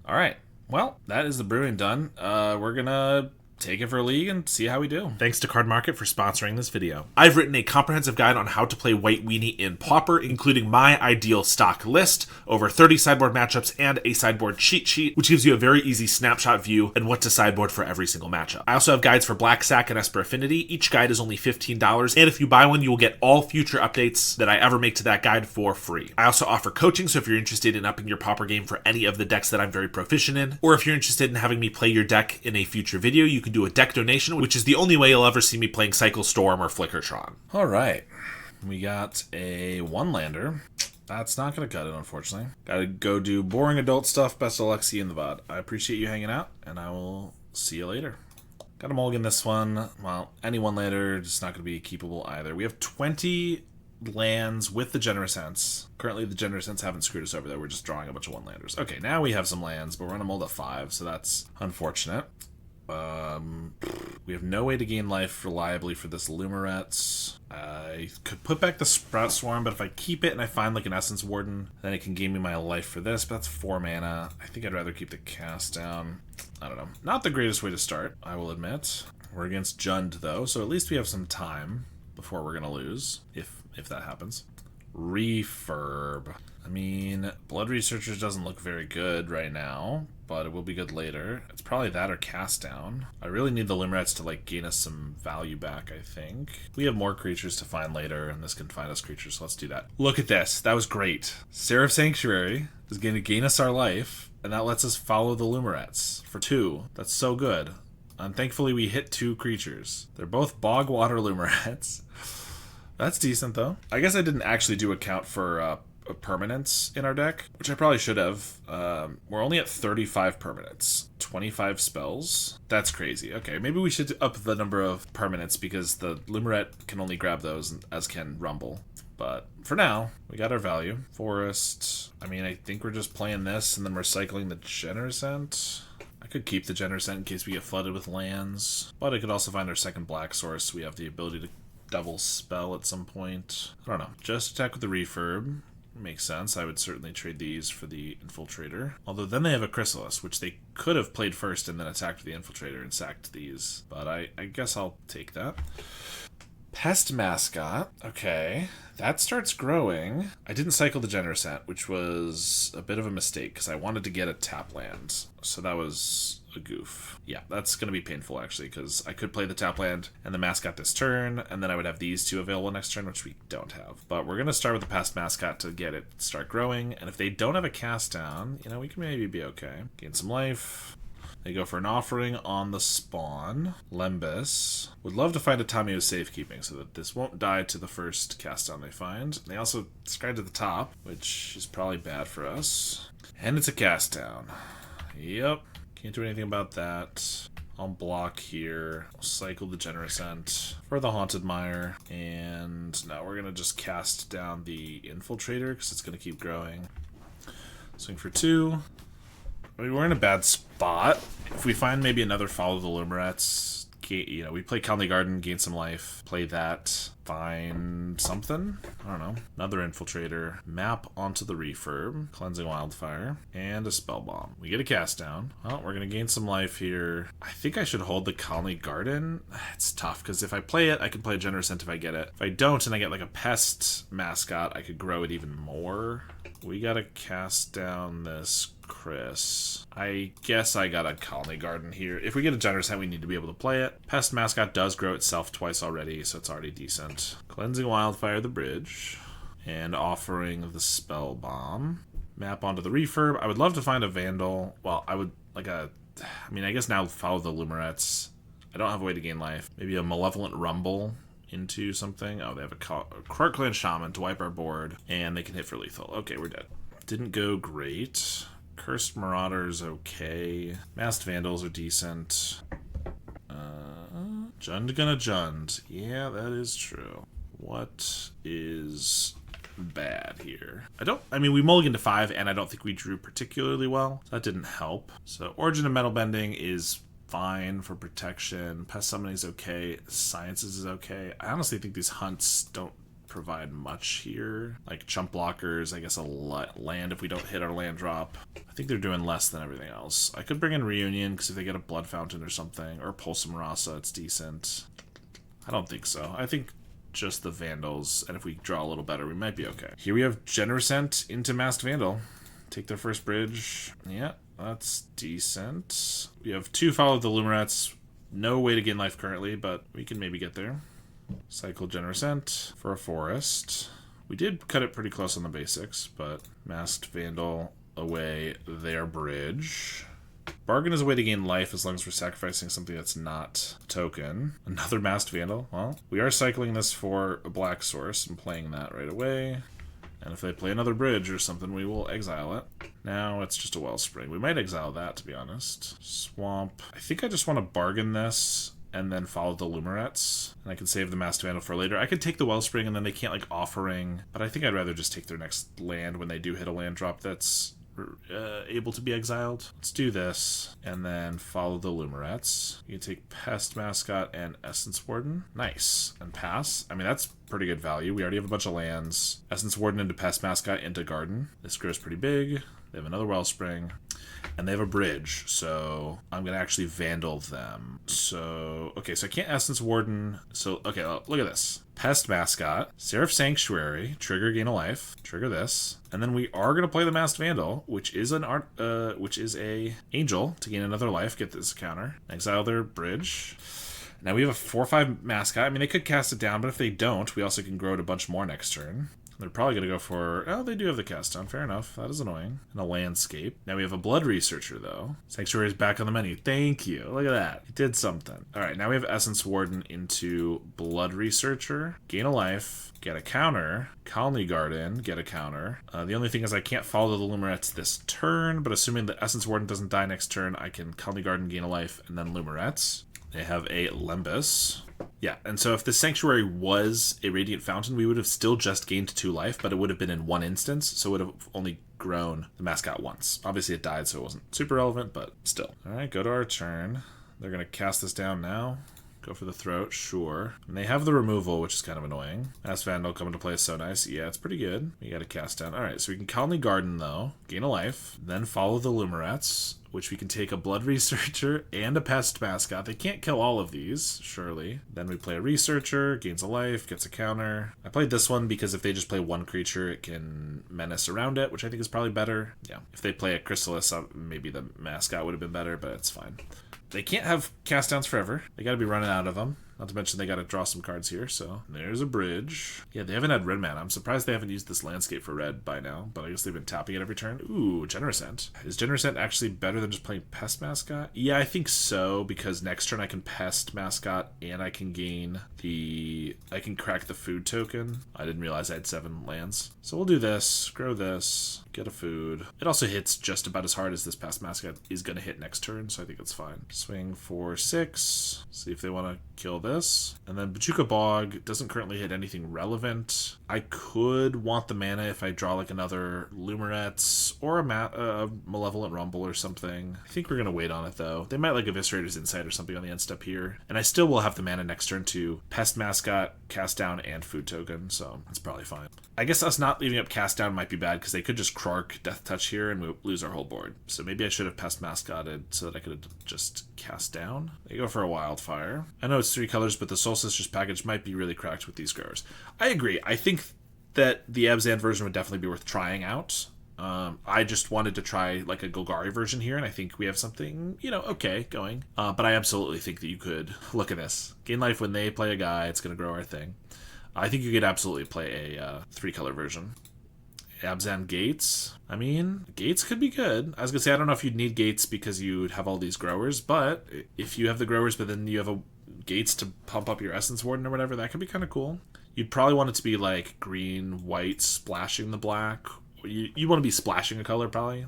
Alright, well, that is the brewing done. We're going to take it for a league and see how we do. Thanks to Card Market for sponsoring this video. I've written a comprehensive guide on how to play White Weenie in Pauper, including my ideal stock list, over 30 sideboard matchups, and a sideboard cheat sheet, which gives you a very easy snapshot view and what to sideboard for every single matchup. I also have guides for Black Sac and Esper Affinity. Each guide is only $15, and if you buy one, you will get all future updates that I ever make to that guide for free. I also offer coaching, so if you're interested in upping your Pauper game for any of the decks that I'm very proficient in, or if you're interested in having me play your deck in a future video, you can do a deck donation, which is the only way you'll ever see me playing Cycle Storm or Flickertron. Alright, we got a 1-lander. That's not going to cut it, unfortunately. Gotta go do boring adult stuff. Best of luck, see you in the VOD. I appreciate you hanging out, and I will see you later. Got a mulligan this one. Well, any 1-lander, just not going to be keepable either. We have 20 lands with the Generous Sense. Currently, the Generous Sense haven't screwed us over there. We're just drawing a bunch of 1-landers. Okay, now we have some lands, but we're going to mold a 5, so that's unfortunate. We have no way to gain life reliably for this Limerets. I could put back the Sprout Swarm, but if I keep it and I find like an Essence Warden, then it can gain me my life for this, but that's 4 mana. I think I'd rather keep the cast down. I don't know. Not the greatest way to start, I will admit. We're against Jund, though, so at least we have some time before we're going to lose, if that happens. Refurb. I mean, Blood Researchers doesn't look very good right now, but it will be good later. It's probably that or Cast Down. I really need the Limerets to like gain us some value back, I think. We have more creatures to find later, and this can find us creatures, so let's do that. Look at this. That was great. Seraph Sanctuary is going to gain us our life, and that lets us follow the Limerets for 2. That's so good. And thankfully we hit 2 creatures. They're both Bog Water Limerets. That's decent, though. I guess I didn't actually do account for permanents in our deck, which I probably should have. We're only at 35 permanents. 25 spells? That's crazy. Okay, maybe we should up the number of permanents, because the Limeret can only grab those, as can Rumble. But for now, we got our value. Forest. I mean, I think we're just playing this, and then we're cycling the Generosent. I could keep the Generosent in case we get flooded with lands, but I could also find our second black source, so we have the ability to double spell at some point. I don't know. Just attack with the Refurb. Makes sense. I would certainly trade these for the Infiltrator. Although then they have a Chrysalis, which they could have played first and then attacked with the Infiltrator and sacked these. But I guess I'll take that. Pest Mascot. Okay. That starts growing. I didn't cycle the Generous Ant, which was a bit of a mistake because I wanted to get a tap land. So that was a goof. Yeah, that's going to be painful actually because I could play the tap land and the Mascot this turn, and then I would have these two available next turn, which we don't have. But we're going to start with the Pest Mascot to get it start growing, and if they don't have a cast down, you know, we can maybe be okay. Gain some life. They go for an offering on the spawn. Lembas. Would love to find a Tamio safekeeping so that this won't die to the first cast down they find. They also scry to the top, which is probably bad for us. And it's a cast down. Yep. Can't do anything about that. I'll block here. I'll cycle the Generous Ant for the Haunted Mire. And now we're going to just cast down the Infiltrator because it's going to keep growing. Swing for 2. I mean, we're in a bad spot. If we find maybe another Follow the Lumerets, you know, we play Colony Garden, gain some life, play that, find something. I don't know. Another Infiltrator, map onto the Refurb, Cleansing Wildfire, and a Spell Bomb. We get a cast down. Well, we're going to gain some life here. I think I should hold the Colony Garden. It's tough, because if I play it, I can play a Generous Ant if I get it. If I don't, and I get like a Pest Mascot, I could grow it even more. We gotta cast down this Chris. I guess I got a Colony Garden here. If we get a Generous Ant, we need to be able to play it. Pest Mascot does grow itself twice already, so it's already decent. Cleansing Wildfire the bridge. And offering the Spell Bomb. Map onto the Refurb. I would love to find a Vandal. Well, I would like a... I mean, I guess now follow the Lumerets. I don't have a way to gain life. Maybe a Malevolent Rumble into something. Oh, they have a Krark Clan Shaman to wipe our board, and they can hit for lethal. Okay, we're dead. Didn't go great. Cursed Marauders, okay. Masked Vandals are decent. Jund gonna Jund. Yeah, that is true. What is bad here? I mean, we mulliganed to 5, and I don't think we drew particularly well. So that didn't help. So Origin of Metal Bending is fine for protection. Pest Summoning is okay. Sciences is okay. I honestly think these hunts don't provide much here. Like chump blockers, I guess a land if we don't hit our land drop. I think they're doing less than everything else. I could bring in Reunion because if they get a Blood Fountain or something, or Pulsum Rasa, it's decent. I don't think so. I think just the Vandals, and if we draw a little better, we might be okay. Here we have Generous Ant into Masked Vandal. Take their first bridge. Yeah. That's decent. We have 2 Follow the Lumerets. No way to gain life currently, but we can maybe get there. Cycle Generous Ant for a forest. We did cut it pretty close on the basics, but Masked Vandal away their bridge. Bargain is a way to gain life as long as we're sacrificing something that's not a token. Another Masked Vandal. Well, we are cycling this for a black source and playing that right away. And if they play another bridge or something, we will exile it. Now it's just a Wellspring. We might exile that, to be honest. Swamp. I think I just want to bargain this and then follow the Lumerets. And I can save the Masked Vandal for later. I could take the Wellspring and then they can't, like, offering. But I think I'd rather just take their next land when they do hit a land drop that's able to be exiled. Let's do this and then follow the Lumerets. You can take Pest Mascot and Essence Warden. Nice. And pass. I mean, that's pretty good value. We already have a bunch of lands. Essence Warden into Pest Mascot into Garden. This grows pretty big. They have another Wellspring. And they have a bridge, so I'm going to actually Vandal them. So, okay, so I can't Essence Warden. So, okay, look at this. Pest Mascot, Seraph Sanctuary, trigger gain a life, trigger this, and then we are going to play the Masked Vandal, which is a angel to gain another life, get this counter, exile their bridge. Now we have a 4/5 Mascot. I mean, they could cast it down, but if they don't, we also can grow it a bunch more next turn. They're probably going to go for... Oh, they do have the cast down. Fair enough. That is annoying. And a landscape. Now we have a Blood Researcher, though. Sanctuary is back on the menu. Thank you. Look at that. It did something. All right, now we have Essence Warden into Blood Researcher. Gain a life. Get a counter. Colony Garden. Get a counter. The only thing is I can't follow the Lumerets this turn, but assuming the Essence Warden doesn't die next turn, I can Colony Garden, gain a life, and then Lumerets. They have a Lembas. Yeah, and so if the Sanctuary was a Radiant Fountain, we would have still just gained 2 life, but it would have been in one instance, so it would have only grown the Mascot once. Obviously it died, so it wasn't super relevant, but still. All right, go to our turn. They're going to cast this down now. Go for the Throat, sure. And they have the removal, which is kind of annoying. Masked Vandal coming to play is so nice. Yeah, it's pretty good. We got to cast down. All right, so we can Colony Garden, though. Gain a life. Then follow the Lumerets. which we can take a Blood Researcher and a Pest Mascot. They can't kill all of these, surely. Then we play a Researcher, gains a life, gets a counter. I played this one because if they just play one creature, it can menace around it, which I think is probably better. Yeah, if they play a Chrysalis, maybe the Mascot would have been better, but it's fine. They can't have cast downs forever. They gotta be running out of them. Not to mention they gotta draw some cards here, so there's a bridge. Yeah, they haven't had red mana. I'm surprised they haven't used this landscape for red by now, but I guess they've been tapping it every turn. Ooh, Generous Ent. Is Generous Ent actually better than just playing Pest Mascot? Yeah, I think so, because next turn I can Pest Mascot and I can gain I can crack the food token. I didn't realize I had 7 lands. So we'll do this, grow this, get a food. It also hits just about as hard as this Pest Mascot is gonna hit next turn, so I think it's fine. Swing for 6, see if they want to kill this. And then Bojuka Bog doesn't currently hit anything relevant. I could want the mana if I draw like another Lumerets or a Malevolent Rumble or something. I think we're going to wait on it though. They might like Eviscerator's Insight or something on the end step here. And I still will have the mana next turn to Pest Mascot, Cast Down, and Food Token, so that's probably fine. I guess us not leaving up Cast Down might be bad because they could just Krark Death Touch here and we lose our whole board. So maybe I should have Pest Mascotted so that I could have just Cast Down. They go for a Wildfire. I know it's 3 colors, but the Soul Sisters package might be really cracked with these growers. I agree. I think that the Abzan version would definitely be worth trying out. I just wanted to try like a Golgari version here, and I think we have something, okay going. But I absolutely think that you could look at this. Gain life when they play a guy, it's going to grow our thing. I think you could absolutely play a 3-color version. Abzan Gates. I mean, Gates could be good. I was going to say, I don't know if you'd need Gates because you'd have all these growers, but if you have the growers, but then you have a Gates to pump up your Essence Warden or whatever, that could be kind of cool. You'd probably want it to be like green, white, splashing the black. You want to be splashing a color, probably.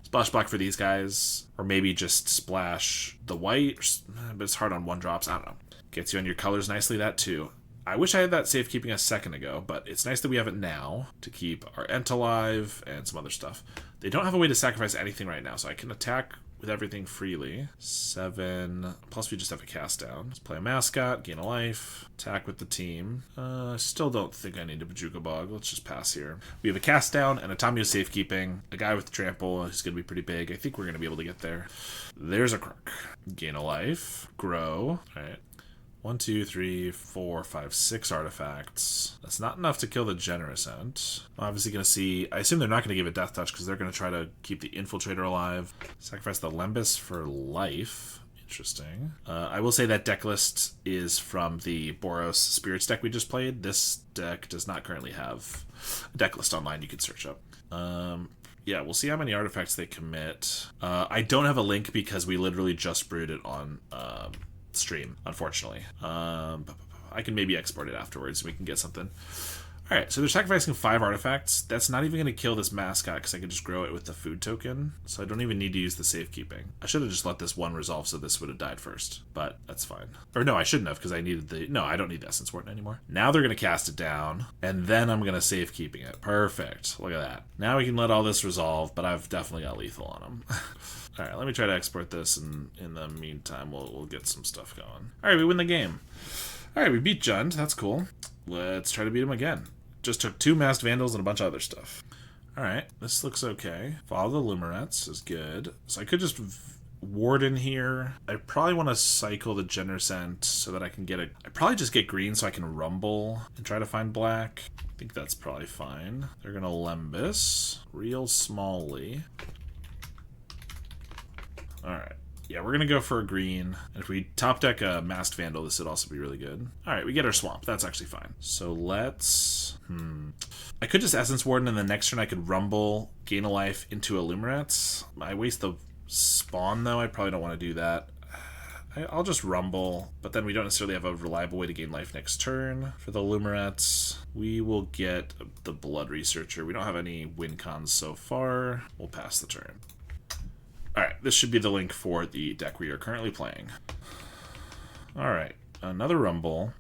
Splash black for these guys, or maybe just splash the white, but it's hard on 1-drops. I don't know. Gets you on your colors nicely, that too. I wish I had that safekeeping a second ago, but it's nice that we have it now to keep our Ent alive and some other stuff. They don't have a way to sacrifice anything right now, so I can attack with everything freely. 7, plus we just have a cast down. Let's play a Mascot, gain a life, attack with the team. Still don't think I need a Bojuka Bog. Let's just pass here. We have a cast down and a Tamio safekeeping, a guy with trample who's going to be pretty big. I think we're going to be able to get there. There's a Krark. Gain a life, grow. All right. 1, 2, 3, 4, 5, 6 artifacts. That's not enough to kill the Generous Ent. I'm obviously going to see... I assume they're not going to give it Death Touch because they're going to try to keep the Infiltrator alive. Sacrifice the Lembas for life. Interesting. I will say that deck list is from the Boros Spirits deck we just played. This deck does not currently have a deck list online you could search up. Yeah, we'll see how many artifacts they commit. I don't have a link because we literally just brewed it on... stream, unfortunately. I can maybe export it afterwards so we can get something. Alright, so they're sacrificing 5 artifacts. That's not even going to kill this Mascot because I can just grow it with the food token. So I don't even need to use the safekeeping. I should have just let this one resolve so this would have died first. But that's fine. Or no, I shouldn't have because I needed the... No, I don't need the Essence Warden anymore. Now they're going to cast it down. And then I'm going to safekeeping it. Perfect. Look at that. Now we can let all this resolve, but I've definitely got lethal on them. Alright, let me try to export this, and in the meantime, we'll get some stuff going. Alright, we win the game. Alright, we beat Jund. That's cool. Let's try to beat him again. Just took 2 Masked Vandals and a bunch of other stuff. Alright, this looks okay. Follow the Lumerets is good. So I could just Warden here. I probably want to cycle the Generous Ent so that I can get a... I probably just get green so I can Rumble and try to find black. I think that's probably fine. They're going to Lembas real smallly. Alright. Yeah, we're going to go for a green. And if we top deck a Masked Vandal, this would also be really good. Alright, we get our Swamp. That's actually fine. So let's... I could just Essence Warden, and the next turn I could Rumble, gain a life into a Lumerets. I waste the spawn, though. I probably don't want to do that. I'll just Rumble, but then we don't necessarily have a reliable way to gain life next turn. For the Lumerets, we will get the Blood Researcher. We don't have any win cons so far. We'll pass the turn. Alright, this should be the link for the deck we are currently playing. Alright, another Rumble.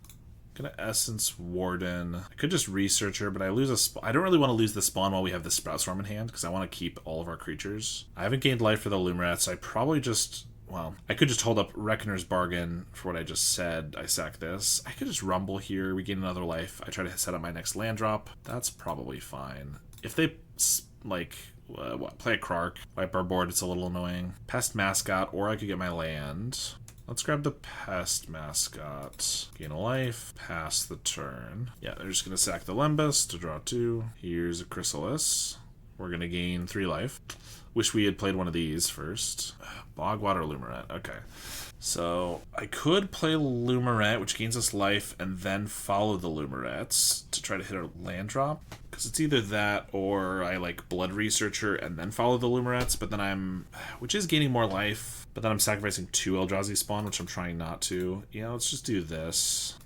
Gonna Essence Warden. I could just Researcher, but I lose a I don't really want to lose the spawn while we have the Sprout Storm in hand, because I want to keep all of our creatures. I haven't gained life for the Lumerets, so I probably just... Well, I could just hold up Reckoner's Bargain for what I just said. I sack this. I could just Rumble here. We gain another life. I try to set up my next land drop. That's probably fine. If they, like... what? Play a Krark. Wipe our board, it's a little annoying. Pest Mascot, or I could get my land. Let's grab the Pest Mascot. Gain a life. Pass the turn. Yeah, they're just going to sack the Lembas to draw 2. Here's a Chrysalis. We're going to gain 3 life. Wish we had played one of these first. Bogwater Lumerette. Okay. So I could play Lumerette, which gains us life, and then follow the Lumerettes to try to hit a land drop. Because it's either that or I like Blood Researcher and then follow the Lumerettes, but then which is gaining more life, but then I'm sacrificing 2 Eldrazi spawn, which I'm trying not to. Yeah, let's just do this.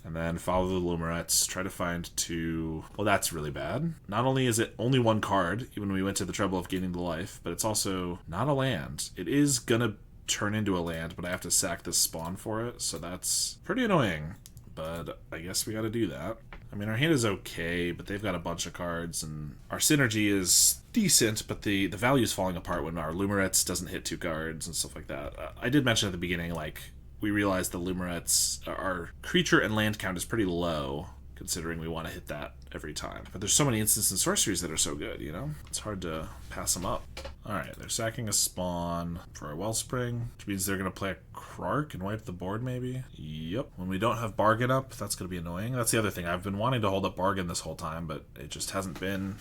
And then follow the Lumerettes, try to find 2. Well, that's really bad. Not only is it only 1 card, even when we went to the trouble of gaining the life, but it's also not a land. It is gonna turn into a land, but I have to sack this spawn for it, so that's pretty annoying. But I guess we gotta do that. I mean, our hand is okay, but they've got a bunch of cards, and our synergy is decent, but the value is falling apart when our Lumerettes doesn't hit 2 cards and stuff like that. I did mention at the beginning, like, we realized the Lumerettes, our creature and land count is pretty low, considering we want to hit that every time. But there's so many instants and sorceries that are so good, you know? It's hard to pass them up. Alright, they're sacking a spawn for a Wellspring, which means they're going to play a Krark and wipe the board, maybe? Yep. When we don't have Bargain up, that's going to be annoying. That's the other thing. I've been wanting to hold up Bargain this whole time, but it just hasn't been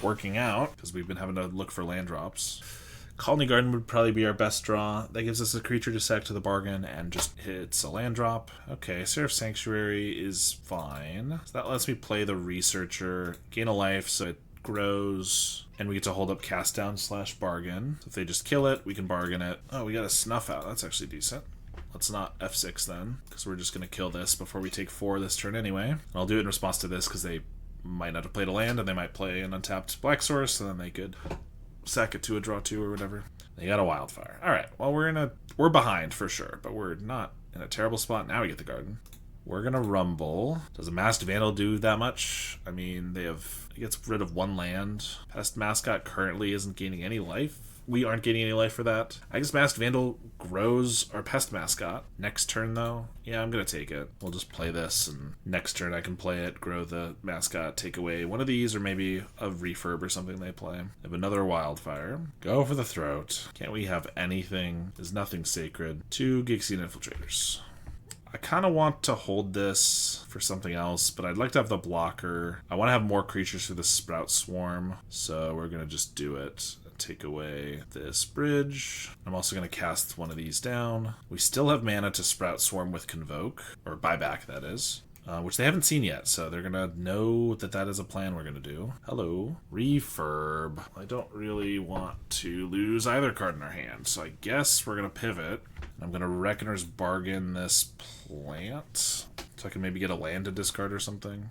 working out, because we've been having to look for land drops. Colony Garden would probably be our best draw. That gives us a creature to sack to the Bargain and just hits a land drop. Okay, Seraph Sanctuary is fine. So that lets me play the Researcher, gain a life so it grows, and we get to hold up Cast Down / Bargain. So if they just kill it, we can bargain it. Oh, we got a Snuff Out. That's actually decent. Let's not F6 then, because we're just going to kill this before we take 4 this turn anyway. And I'll do it in response to this, because they might not have played a land, and they might play an untapped Black Source, and then they could sack it to a draw 2 or whatever. They got a Wildfire. Alright, well we're behind for sure, but we're not in a terrible spot. Now we get the Garden. We're gonna Rumble. Does a Masked Vandal do that much? I mean, it gets rid of 1 land. Pest Mascot currently isn't gaining any life. We aren't getting any life for that. I guess Masked Vandal grows our Pest Mascot. Next turn, though, yeah, I'm going to take it. We'll just play this, and next turn I can play it, grow the Mascot, take away one of these, or maybe a Refurb or something they play. Have another Wildfire. Go for the Throat. Can't we have anything? There's nothing sacred. 2 Gixian Infiltrators. I kind of want to hold this for something else, but I'd like to have the blocker. I want to have more creatures for the Sprout Swarm, so we're going to just do it. Take away this bridge. I'm also going to cast one of these down. We still have mana to Sprout Swarm with Convoke, or Buyback, that is, which they haven't seen yet, so they're going to know that that is a plan we're going to do. Hello. Refurb. I don't really want to lose either card in our hand, so I guess we're going to pivot. I'm going to Reckoner's Bargain this plant, so I can maybe get a land to discard or something.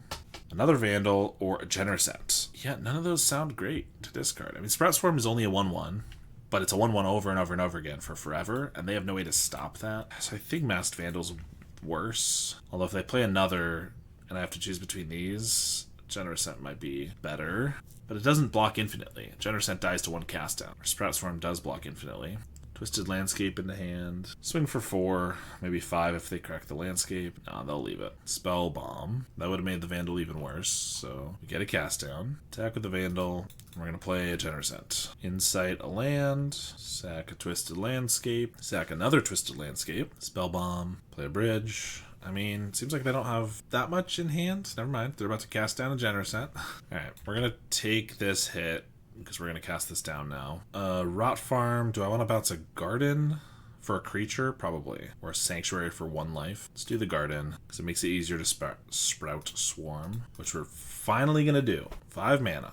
Another Vandal, or a Generous Ent. Yeah, none of those sound great to discard. I mean, Sprout Swarm is only a 1/1, but it's a 1/1 over and over and over again for forever, and they have no way to stop that. So I think Masked Vandal's worse. Although if they play another, and I have to choose between these, Generous Ent might be better. But it doesn't block infinitely. Generous Ent dies to 1 cast down. Or Sprout Swarm does block infinitely. Twisted Landscape into hand. Swing for 4, maybe 5 if they crack the Landscape. No, they'll leave it. Spell Bomb. That would have made the Vandal even worse. So we get a cast down. Attack with the Vandal. We're going to play a Generous Ent. Insight a land. Sack a Twisted Landscape. Sack another Twisted Landscape. Spell Bomb. Play a bridge. I mean, it seems like they don't have that much in hand. Never mind. They're about to cast down a Generous Ent. Alright, we're going to take this hit, because we're going to cast this down now. Rot Farm. Do I want to bounce a Garden for a creature? Probably. Or a Sanctuary for 1 life. Let's do the Garden, because it makes it easier to Sprout Swarm, which we're finally going to do. 5 mana.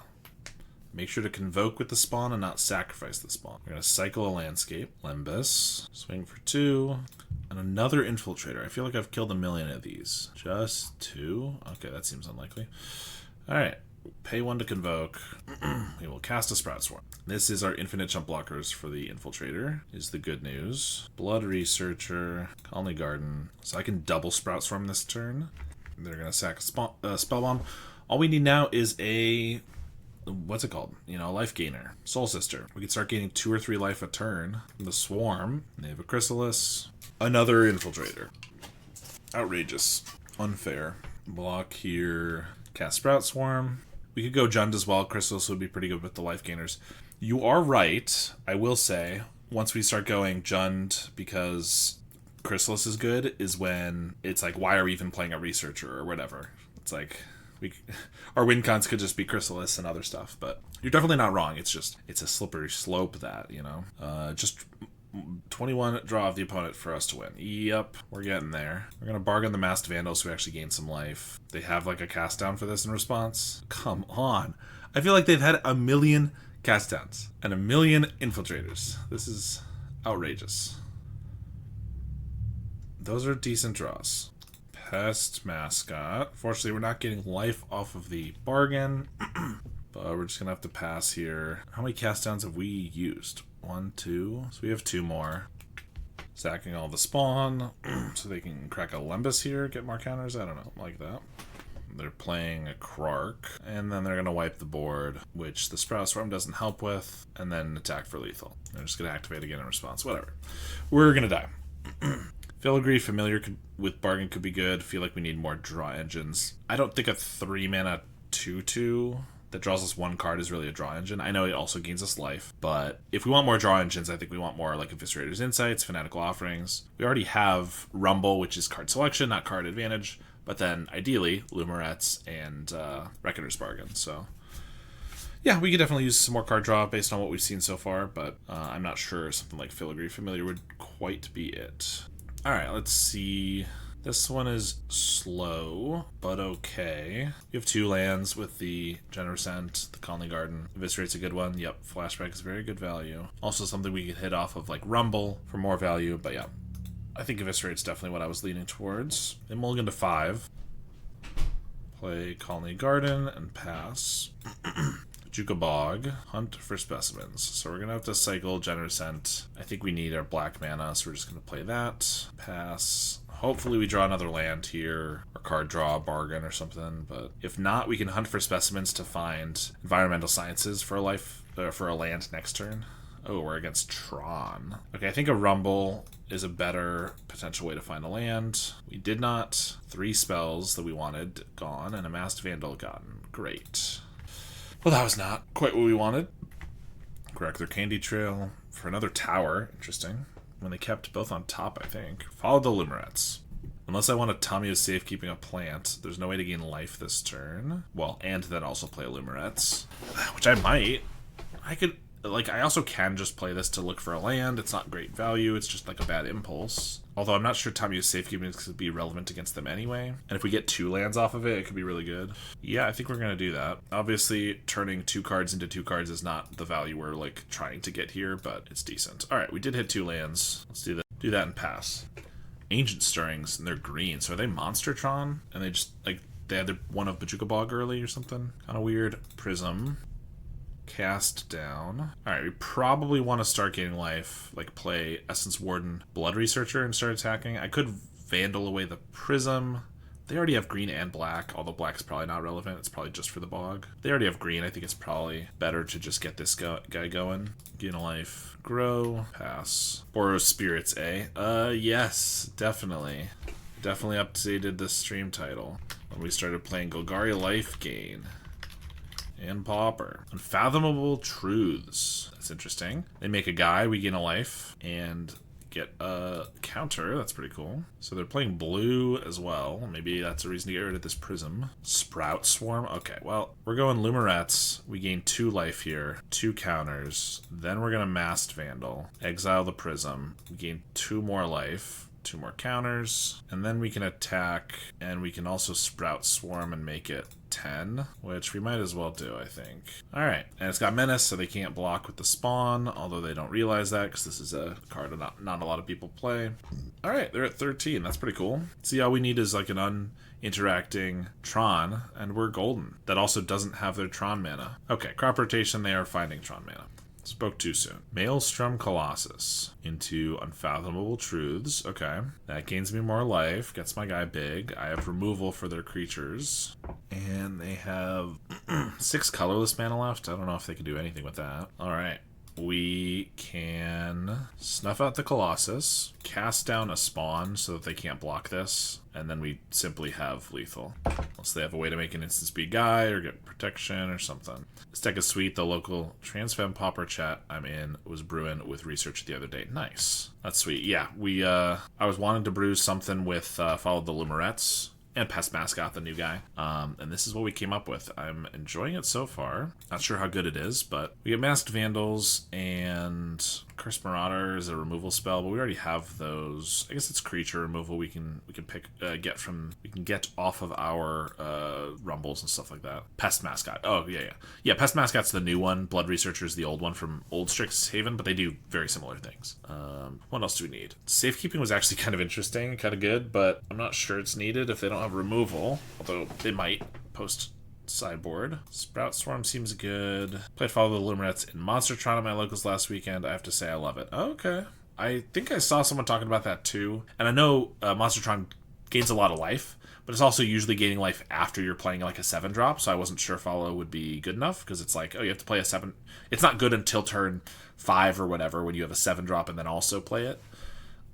Make sure to Convoke with the spawn and not sacrifice the spawn. We're going to cycle a Landscape. Lembas. Swing for 2. And another Infiltrator. I feel like I've killed a million of these. Just 2? Okay, that seems unlikely. Alright. Pay 1 to Convoke. We will cast a Sprout Swarm. This is our infinite jump blockers for the Infiltrator, is the good news. Blood Researcher, Colony Garden. So I can double Sprout Swarm this turn. They're going to sack a Spell Bomb. All we need now is a... what's it called? You know, Life Gainer. Soul Sister. We can start gaining 2 or 3 life a turn from the Swarm. They have a Chrysalis. Another Infiltrator. Outrageous. Unfair. Block here. Cast Sprout Swarm. We could go Jund as well. Chrysalis would be pretty good with the life gainers. You are right. I will say, once we start going Jund because Chrysalis is good, is when it's like, why are we even playing a researcher or whatever? It's like, our win cons could just be Chrysalis and other stuff, but you're definitely not wrong. It's just, it's a slippery slope that, just 21 draw of the opponent for us to win. Yep, we're getting there. We're going to bargain the Masked Vandal so we actually gain some life. They have like a cast down for this in response. Come on. I feel like they've had a million cast downs and a million infiltrators. This is outrageous. Those are decent draws. Pest Mascot. Fortunately, we're not getting life off of the bargain, but we're just going to have to pass here. How many cast downs have we used? 1, 2. So we have 2 more. Sacking all the spawn so they can crack a Lembas here, get more counters. I don't know, like that. They're playing a Krark, and then they're going to wipe the board, which the Sprout Swarm doesn't help with, and then attack for lethal. They're just going to activate again in response. Whatever. We're going to die. Filigree Familiar with Bargain could be good. Feel like we need more draw engines. I don't think a 3-mana 2/2 that draws us 1 card is really a draw engine. I know it also gains us life, but if we want more draw engines, I think we want more like Eviscerator's Insights, Fanatical Offerings. We already have Rumble, which is card selection, not card advantage. But then, ideally, Lumerettes and Reckoner's Bargain. So, yeah, we could definitely use some more card draw based on what we've seen so far. But I'm not sure something like Filigree Familiar would quite be it. All right, let's see. This one is slow, but okay. We have 2 lands with the Generous End, the Colony Garden. Eviscerate's a good one. Yep, Flashback is very good value. Also something we could hit off of like Rumble for more value, but yeah. I think Eviscerate's definitely what I was leaning towards. Then mulligan to 5. Play Colony Garden and pass. Juka Bog. Hunt for specimens. So we're going to have to cycle Generous Scent. I think we need our black mana, so we're just going to play that. Pass. Hopefully we draw another land here, or card draw, bargain or something. But if not, we can hunt for specimens to find environmental sciences for a land next turn. Oh, we're against Tron. Okay, I think a Rumble is a better potential way to find a land. We did not. 3 spells that we wanted gone, and a Masked Vandal gotten. Great. Well, that was not quite what we wanted. Correct their Candy Trail for another tower. Interesting. When they kept both on top, I think. Follow the Lumerettes. Unless I want a Tamiyo's Safekeeping a plant, there's no way to gain life this turn. Well, and then also play Lumerettes. Which I might. I also can just play this to look for a land. It's not great value. It's just like a bad impulse. Although I'm not sure Tamiyo's Safekeeping could be relevant against them anyway. And if we get 2 lands off of it, it could be really good. Yeah, I think we're going to do that. Obviously, turning 2 cards into 2 cards is not the value we're like trying to get here, but it's decent. All right, we did hit 2 lands. Let's do that. Do that and pass. Ancient Stirrings, and they're green. So are they Monstertron? And they just, like, they had their one of Bajuka Bog early or something? Kind of weird. Prism. Cast down. Alright, we probably want to start getting life, like play Essence Warden, Blood Researcher, and start attacking. I could Vandal away the Prism. They already have green and black, although black's probably not relevant. It's probably just for the bog. They already have green. I think it's probably better to just get this guy going. Gain a life. Grow. Pass. Boros Spirits, eh? Yes, definitely. Definitely updated the stream title when we started playing Golgari Life Gain. And Pauper. Unfathomable Truths. That's interesting. They make a guy, we gain a life, and get a counter. That's pretty cool. So they're playing blue as well. Maybe that's a reason to get rid of this Prism. Sprout Swarm. Okay, well, we're going Lumerettes. We gain 2 life here, 2 counters. Then we're going to Masked Vandal. Exile the Prism. We gain 2 more life. 2 more counters, and then we can attack, and we can also Sprout Swarm and make it 10, which we might as well do, I think. Alright, and it's got Menace, so they can't block with the spawn, although they don't realize that, because this is a card not a lot of people play. Alright, they're at 13, that's pretty cool. See, all we need is like an uninteracting Tron, and we're golden. That also doesn't have their Tron mana. Okay, crop rotation, they are finding Tron mana. Spoke too soon. Maelstrom Colossus into Unfathomable Truths. Okay. That gains me more life. Gets my guy big. I have removal for their creatures. And they have 6 colorless mana left. I don't know if they can do anything with that. Alright. we can snuff out the Colossus, cast down a spawn so that they can't block this, and then we simply have lethal. Unless they have a way to make an instant speed guy or get protection or something. This deck is sweet. The local Transfem Pauper chat I'm in was brewing with research the other day. Nice. That's sweet. Yeah, I was wanting to brew something with Follow the Lumerets and Pest Mascot, the new guy. And this is what we came up with. I'm enjoying it so far. Not sure how good it is, but we get Masked Vandals and Cursed Marauder is a removal spell, but we already have those. I guess it's creature removal we can get off of our rumbles and stuff like that. Pest Mascot. Oh, yeah. Yeah, Pest Mascot's the new one. Blood Researcher's the old one from old Strixhaven, but they do very similar things. What else do we need? Safekeeping was actually kind of interesting, kind of good, but I'm not sure it's needed if they don't have removal, although they might post sideboard. Sprout Swarm seems good. Played Follow the Lumerets in Monstertron at my locals last weekend. I have to say I love it. Okay. I think I saw someone talking about that too. And I know Monstertron gains a lot of life, but it's also usually gaining life after you're playing like a 7-drop, so I wasn't sure Follow would be good enough, because it's like, oh, you have to play a 7. It's not good until turn 5 or whatever when you have a 7-drop and then also play it.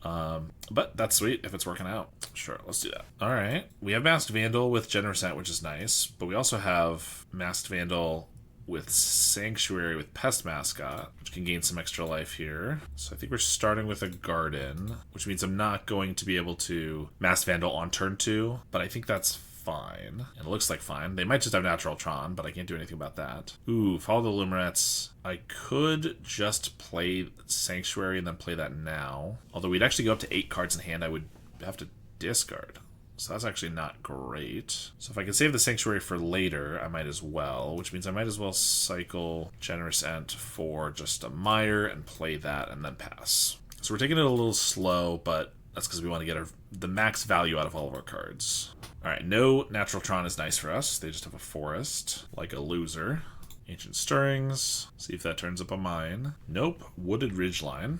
But that's sweet if it's working out. Sure, let's do that. All right. We have Masked Vandal with Generous Ant, which is nice, but we also have Masked Vandal with Sanctuary with Pest Mascot, which can gain some extra life here. So I think we're starting with a Garden, which means I'm not going to be able to Masked Vandal on turn 2, but I think that's fine. And it looks like fine. They might just have Natural Tron, but I can't do anything about that. Ooh, Follow the Lumerets. I could just play Sanctuary and then play that now. Although we'd actually go up to 8 cards in hand, I would have to discard. So that's actually not great. So if I can save the Sanctuary for later, I might as well, which means I might as well cycle Generous Ent for just a Mire and play that and then pass. So we're taking it a little slow, but that's because we want to get the max value out of all of our cards. Alright, no Natural Tron is nice for us. They just have a Forest, like a loser. Ancient Stirrings. See if that turns up a mine. Nope. Wooded Ridgeline.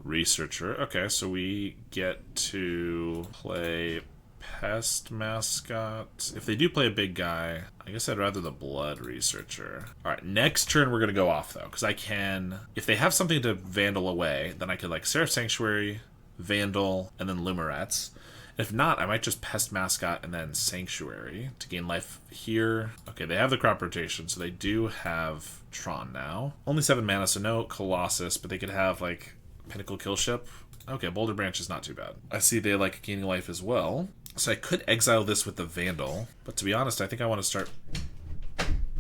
Researcher. Okay, so we get to play Pest Mascot. If they do play a big guy, I guess I'd rather the Blood Researcher. Alright, next turn we're going to go off, though, because I can... If they have something to Vandal away, then I could, like, Seraph Sanctuary, Vandal, and then Lumerets. If not, I might just Pest Mascot and then Sanctuary to gain life here. Okay, they have the crop rotation, so they do have Tron now. Only 7 mana, so no Colossus, but they could have, like, Pinnacle Killship. Okay, Boulder Branch is not too bad. I see they like gaining life as well. So I could exile this with the Vandal, but to be honest, I think I want to start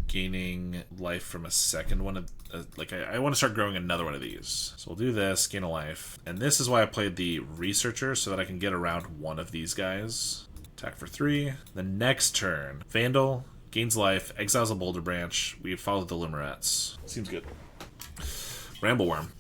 gaining life from a second one of... I want to start growing another one of these. So we'll do this, gain a life. And this is why I played the Researcher, so that I can get around one of these guys. Attack for 3. The next turn, Vandal gains life, exiles a Boulder Branch. We follow the Lumerets. Seems good. Brambleworm.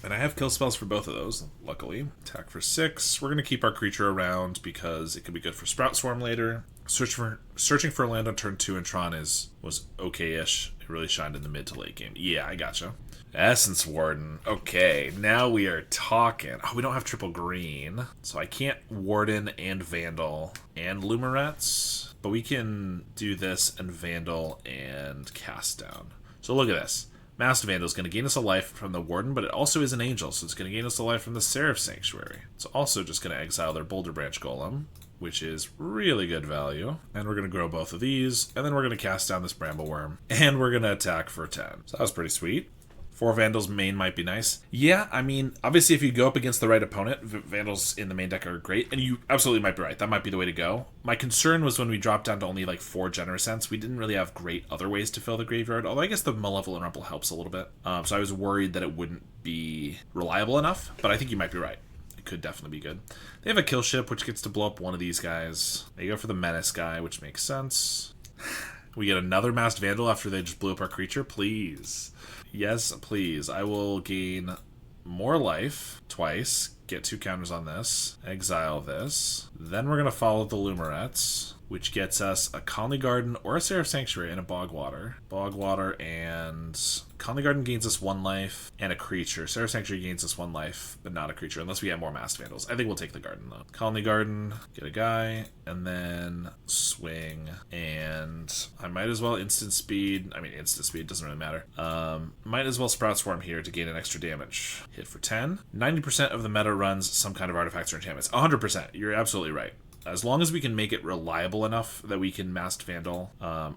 And I have kill spells for both of those, luckily. Attack for 6. We're going to keep our creature around because it could be good for Sprout Swarm later. Searching for a land on turn 2 in Tron was okay-ish. It really shined in the mid to late game. Yeah, I gotcha. Essence Warden. Okay, now we are talking. Oh, we don't have triple green, so I can't Warden and Vandal and Lumerets, but we can do this and Vandal and Cast Down. So look at this. Masked Vandal is going to gain us a life from the Warden, but it also is an Angel, so it's going to gain us a life from the Seraph Sanctuary. It's also just going to exile their Boulder Branch Golem, which is really good value. And we're going to grow both of these, and then we're going to cast down this Brambleworm, and we're going to attack for 10. So that was pretty sweet. 4 Vandals main might be nice. Yeah, I mean, obviously if you go up against the right opponent, Vandals in the main deck are great, and you absolutely might be right. That might be the way to go. My concern was when we dropped down to only like 4 Generous Ents, we didn't really have great other ways to fill the graveyard, although I guess the Malevolent Rumble helps a little bit. So I was worried that it wouldn't be reliable enough, but I think you might be right. It could definitely be good. They have a kill ship, which gets to blow up one of these guys. They go for the Menace guy, which makes sense. We get another Masked Vandal after they just blew up our creature, please. Yes, please. I will gain more life twice, get 2 counters on this, exile this. Then we're going to follow the Lumerets, which gets us a Colony Garden or a Seraph Sanctuary and a Bogwater. Bogwater and Colony Garden gains us 1 life and a creature. Seraph Sanctuary gains us 1 life, but not a creature, unless we have more Masked Vandals. I think we'll take the Garden, though. Colony Garden, get a guy, and then swing, and I might as well instant speed. I mean, instant speed, doesn't really matter. Might as well Sprout Swarm here to gain an extra damage. Hit for 10. 90% of the meta runs some kind of artifacts or enchantments. 100%. You're absolutely right. As long as we can make it reliable enough that we can Masked Vandal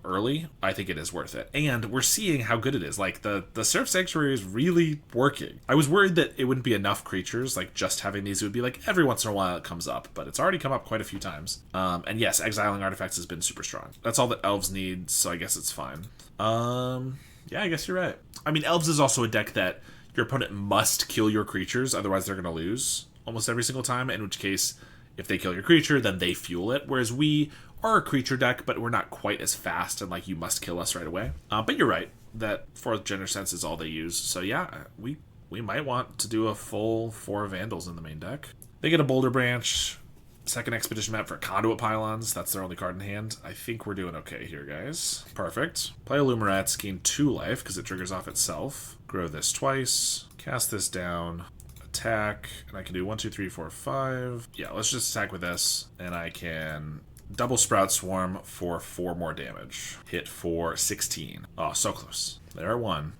early, I think it is worth it. And we're seeing how good it is. Like, the Seraph Sanctuary is really working. I was worried that it wouldn't be enough creatures, like just having these. It would be like every once in a while it comes up, but it's already come up quite a few times. And yes, exiling artifacts has been super strong. That's all that Elves need, so I guess it's fine. Yeah, I guess you're right. I mean, Elves is also a deck that your opponent must kill your creatures, otherwise they're going to lose almost every single time, in which case, if they kill your creature, then they fuel it. Whereas we are a creature deck, but we're not quite as fast, and like you must kill us right away. But you're right that 4th Generous Sense is all they use. So yeah, we might want to do a full 4 Vandals in the main deck. They get a Boulder Branch, 2nd Expedition map for Conduit Pylons. That's their only card in hand. I think we're doing okay here, guys. Perfect. Play a Lumerets, gain 2 life because it triggers off itself. Grow this twice. Cast this down. Attack, and I can do 1, 2, 3, 4, 5. Yeah, let's just attack with this, and I can double Sprout Swarm for 4 more damage. Hit for 16. Oh, so close. There are 1.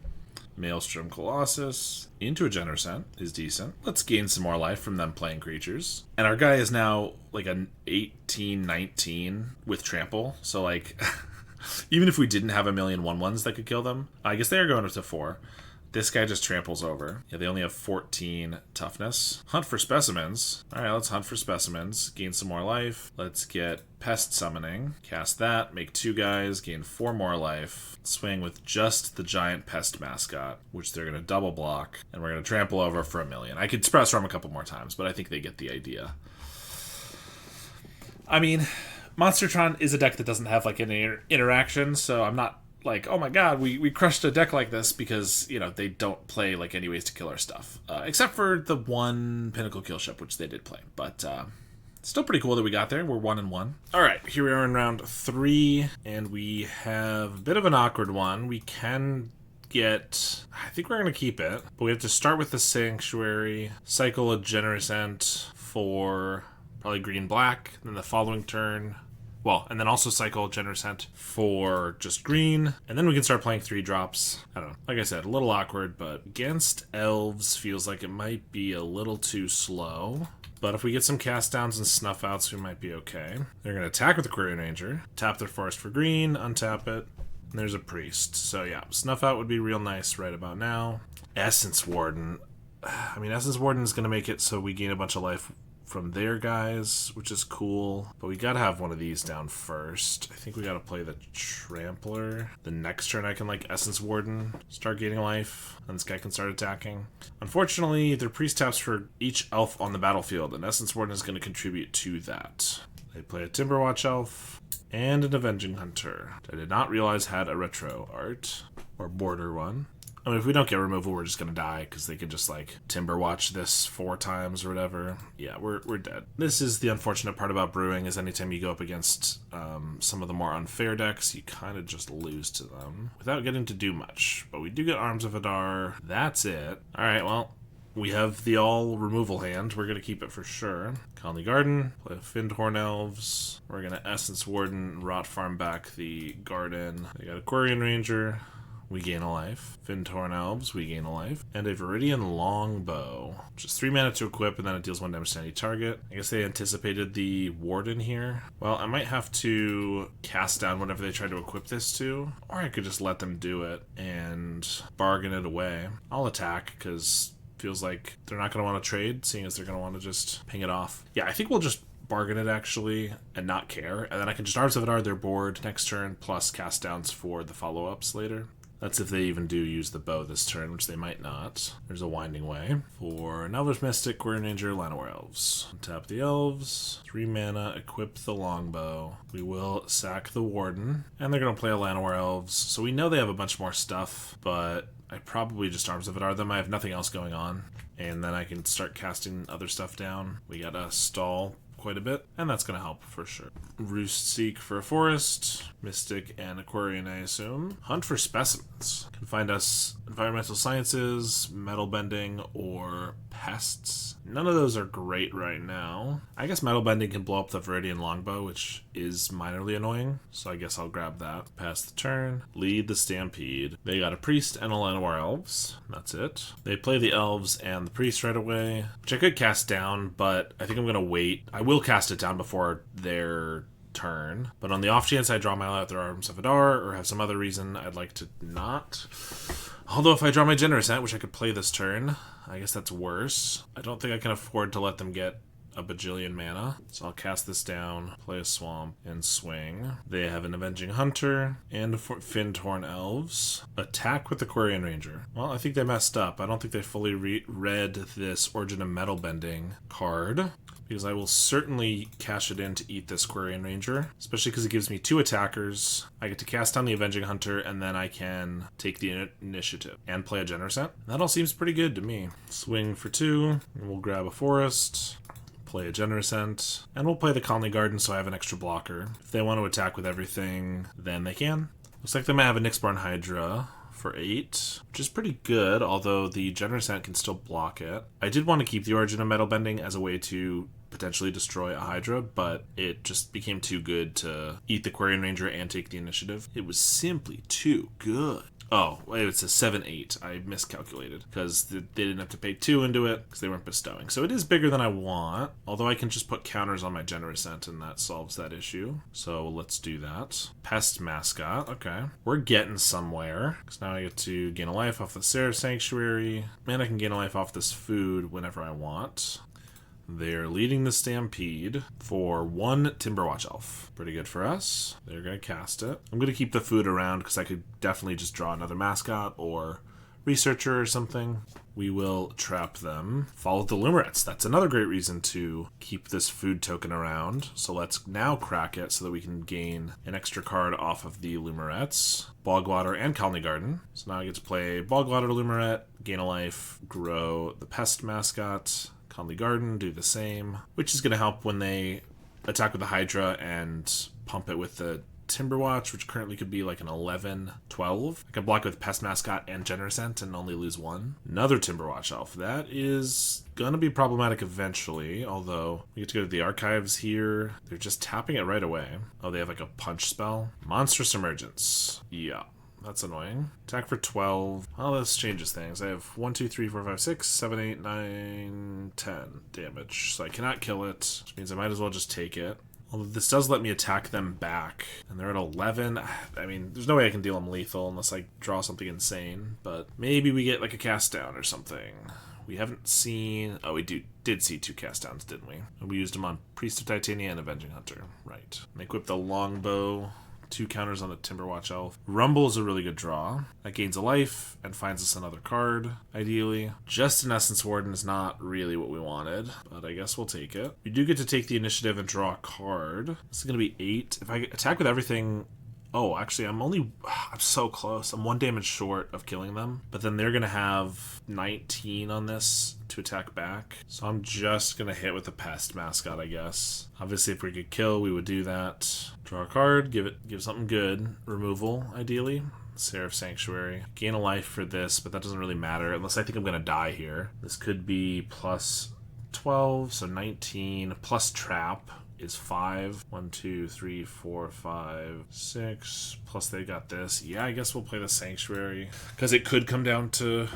Maelstrom Colossus into a Generous Ent is decent. Let's gain some more life from them playing creatures. And our guy is now like an 18-19 with Trample, so like even if we didn't have a million 1/1s that could kill them, I guess they are going up to 4. This guy just tramples over. Yeah, they only have 14 toughness. Hunt for specimens. Alright, let's hunt for specimens. Gain some more life. Let's get Pest Summoning. Cast that. Make 2 guys. Gain 4 more life. Swing with just the giant pest mascot, which they're going to double block. And we're going to trample over for 1 million. I could Sprout Storm a couple more times, but I think they get the idea. I mean, Monstertron is a deck that doesn't have like any interaction, so I'm not like, oh my god, we crushed a deck like this, because, you know, they don't play like any ways to kill our stuff. Except for the 1 Pinnacle Kill Ship, which they did play. But still pretty cool that we got there. We're 1-1. Alright, here we are in round 3, and we have a bit of an awkward one. We can get, I think we're going to keep it, but we have to start with the Sanctuary, cycle a Generous Ent for probably green-black, then the following turn, well, and then also cycle Generous Ent for just green, and then we can start playing 3-drops. I don't know. Like I said, a little awkward, but against Elves feels like it might be a little too slow. But if we get some cast downs and snuff outs, we might be okay. They're going to attack with the Aquarian Ranger, tap their Forest for green, untap it, and there's a Priest. So yeah, snuff out would be real nice right about now. Essence Warden. I mean, Essence Warden is going to make it so we gain a bunch of life from their guys, which is cool, but we gotta have one of these down first. I think we gotta play the Trampler. The next turn I can like Essence Warden, start gaining life, and this guy can start attacking. Unfortunately, their priest taps for each elf on the battlefield, and Essence Warden is going to contribute to that. They play a Timberwatch elf and an Avenging Hunter. I did not realize had a retro art or border one. I mean, if we don't get removal, we're just going to die, because they can just, like, Timberwatch this 4 times or whatever. Yeah, we're dead. This is the unfortunate part about Brewing, is anytime you go up against some of the more unfair decks, you kind of just lose to them without getting to do much. But we do get Arms of Adar. That's it. Alright, well, we have the all-removal hand. We're going to keep it for sure. Colony Garden, play Findhorn Elves. We're going to Essence Warden, Rot Farm back the Garden. They got Aquarian Ranger. We gain a life. Findhorn Elves, we gain a life. And a Viridian Longbow. Just 3 mana to equip, and then it deals 1 damage to any target. I guess they anticipated the Warden here. Well, I might have to cast down whatever they try to equip this to. Or I could just let them do it and bargain it away. I'll attack, because feels like they're not going to want to trade, seeing as they're going to want to just ping it off. Yeah, I think we'll just bargain it, actually, and not care. And then I can just Arms of Adar their board next turn, plus cast downs for the follow-ups later. That's if they even do use the bow this turn, which they might not. There's a Winding Way. For an Elvish Mystic, Aquarian Ranger, Llanowar Elves. Tap the Elves. 3 mana, equip the Longbow. We will sack the Warden. And they're going to play a Llanowar Elves. So we know they have a bunch more stuff, but I probably just Arms of Vidar them. I have nothing else going on. And then I can start casting other stuff down. We gotta stall quite a bit, and that's going to help for sure. Roost Seek for a forest, Mystic and Aquarian, I assume. Hunt for specimens. Can find us environmental sciences, metal bending, or pests. None of those are great right now. I guess metal bending can blow up the Viridian Longbow, which is minorly annoying, so I guess I'll grab that. Pass the turn. Lead the Stampede. They got a priest and a Llanowar elves. That's it. They play the elves and the priest right away, which I could cast down, but I think I'm going to wait. I will cast it down before their turn, but on the off chance I draw my out their Arms of Vidar or have some other reason I'd like to not. Although if I draw my Generous Ant, which I could play this turn, I guess that's worse. I don't think I can afford to let them get a bajillion mana. So I'll cast this down, play a Swamp, and swing. They have an Avenging Hunter and Fin-Torn Elves. Attack with the Quarian Ranger. Well, I think they messed up. I don't think they fully read this Origin of Metal Bending card, because I will certainly cash it in to eat this Quarian Ranger, especially because it gives me 2 attackers. I get to cast down the Avenging Hunter, and then I can take the initiative and play a Generous Ant. That all seems pretty good to me. Swing for 2, and we'll grab a forest, play a Generous Ant, and we'll play the Colony Garden so I have an extra blocker. If they want to attack with everything, then they can. Looks like they might have a Nyxborn Hydra for 8, which is pretty good, although the Generous Ant can still block it. I did want to keep the Origin of Metal Bending as a way to potentially destroy a Hydra, but it just became too good to eat the Quarian Ranger and take the initiative. It was simply too good. Oh, it's a 7-8. I miscalculated because they didn't have to pay 2 into it because they weren't bestowing. So it is bigger than I want, although I can just put counters on my Generous Ant and that solves that issue. So let's do that. Pest Mascot. Okay. We're getting somewhere because now I get to gain a life off the Seraph Sanctuary, and I can gain a life off this food whenever I want. They're leading the Stampede for 1 Timberwatch Elf. Pretty good for us. They're going to cast it. I'm going to keep the food around because I could definitely just draw another mascot or researcher or something. We will trap them. Follow the Lumerets. That's another great reason to keep this food token around. So let's now crack it so that we can gain an extra card off of the Lumerets. Bogwater and Colony Garden. So now I get to play Bogwater Lumeret, gain a life, grow the Pest Mascot. Conley Garden, do the same, which is going to help when they attack with the Hydra and pump it with the Timberwatch, which currently could be like an 11-12. I can block it with Pest Mascot and Generous Ant and only lose 1. Another Timberwatch Elf. That is going to be problematic eventually, although we get to go to the archives here. They're just tapping it right away. Oh, they have like a punch spell. Monstrous Emergence. Yeah. That's annoying. Attack for 12. Oh, this changes things. I have 1, 2, 3, 4, 5, 6, 7, 8, 9, 10 damage. So I cannot kill it, which means I might as well just take it. Although this does let me attack them back. And they're at 11. I mean, there's no way I can deal them lethal unless I draw something insane. But maybe we get like a cast down or something. We haven't seen... Oh, we did see 2 cast downs, didn't we? And we used them on Priest of Titania and Avenging Hunter. Right. And equip the longbow. 2 counters on the Timberwatch Elf. Rumble is a really good draw. That gains a life and finds us another card, ideally. Just an Essence Warden is not really what we wanted, but I guess we'll take it. We do get to take the initiative and draw a card. This is going to be 8. If I attack with everything... Oh, actually, I'm so close. I'm 1 damage short of killing them, but then they're going to have 19 on this to attack back. So I'm just going to hit with the Pest Mascot, I guess. Obviously, if we could kill, we would do that. Draw a card, give something good. Removal, ideally. Seraph Sanctuary. Gain a life for this, but that doesn't really matter unless I think I'm going to die here. This could be plus 12, so 19, plus Trap is 5. 1, 2, 3, 4, 5, 6. Plus they got this. Yeah, I guess we'll play the Sanctuary because it could come down to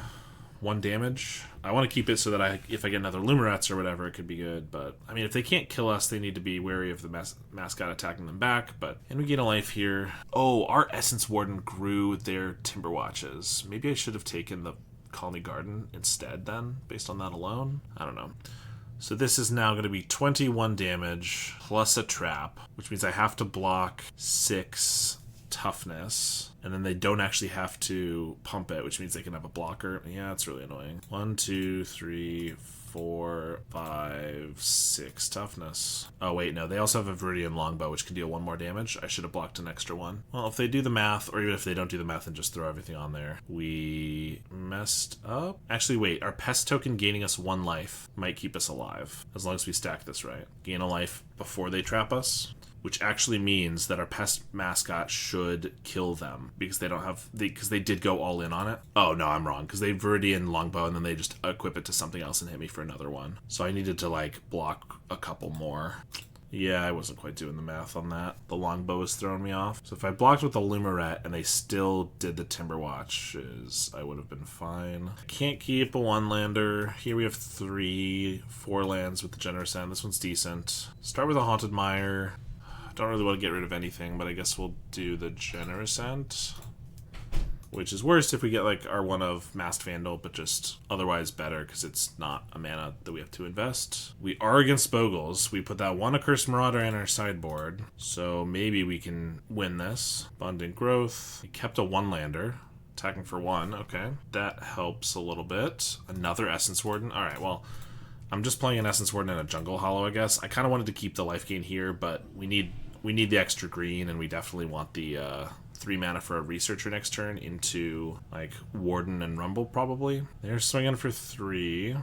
1 damage. I want to keep it so that if I get another Lumerets or whatever, it could be good. But I mean, if they can't kill us, they need to be wary of the mascot attacking them back. And we gain a life here. Oh, our Essence Warden grew their Timberwatches. Maybe I should have taken the Colony Garden instead then, based on that alone. I don't know. So this is now going to be 21 damage plus a trap, which means I have to block 6 toughness, and then they don't actually have to pump it, which means they can have a blocker. Yeah, it's really annoying. 1, 2, 3, 4, 5, 6 toughness. Oh wait, no, they also have a Viridian Longbow, which can deal 1 more damage. I should have blocked an extra one. Well, if they do the math, or even if they don't do the math and just throw everything on there, we messed up. Actually, wait, our pest token gaining us 1 life might keep us alive, as long as we stack this right. Gain a life before they trap us, which actually means that our pest mascot should kill them because they don't have because they did go all in on it. Oh no, I'm wrong, because they Viridian Longbow and then they just equip it to something else and hit me for another one. So I needed to like block a couple more. Yeah, I wasn't quite doing the math on that. The longbow was throwing me off. So if I blocked with the Lumaret and they still did the Timber Watches, I would have been fine. Can't keep a 1-lander. Here we have 3, 4 lands with the Generous End. This one's decent. Start with a Haunted Mire. Don't really want to get rid of anything, but I guess we'll do the Generous End, which is worse if we get like our one of Masked Vandal, but just otherwise better because it's not a mana that we have to invest. We are against Bogles. We put that 1 Accursed Marauder in our sideboard, so maybe we can win this. Abundant Growth. We kept a 1-lander. Attacking for 1, okay. That helps a little bit. Another Essence Warden. Alright, well, I'm just playing an Essence Warden and a Jungle Hollow, I guess. I kind of wanted to keep the life gain here, but we need the extra green, and we definitely want the 3 mana for a Researcher next turn into like Warden and Rumble probably. They're swinging for 3.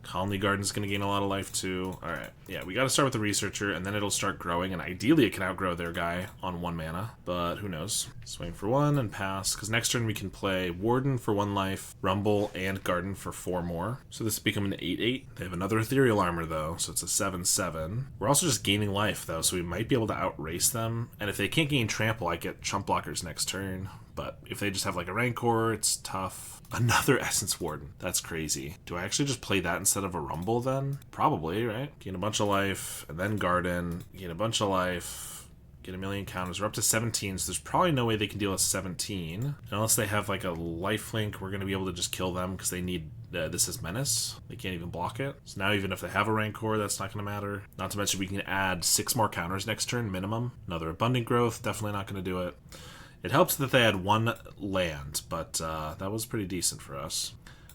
Colony Garden's going to gain a lot of life too. Alright, yeah, we got to start with the Researcher, and then it'll start growing, and ideally it can outgrow their guy on 1 mana, but who knows. Swing for 1 and pass, because next turn we can play Warden for 1 life, Rumble, and Garden for 4 more. So this is becoming an 8/8. They have another Ethereal Armor though, so it's a 7/7. We're also just gaining life though, so we might be able to outrace them, and if they can't gain Trample, I get Chump Blockers next turn. But if they just have like a Rancor, it's tough. Another Essence Warden. That's crazy. Do I actually just play that instead of a Rumble then? Probably, right? Gain a bunch of life, and then Garden. Gain a bunch of life. Get a million counters. We're up to 17, so there's probably no way they can deal us 17. And unless they have like a lifelink, we're going to be able to just kill them because they need this as Menace. They can't even block it. So now even if they have a Rancor, that's not going to matter. Not to mention we can add 6 more counters next turn, minimum. Another Abundant Growth. Definitely not going to do it. It helps that they had 1 land, but that was pretty decent for us.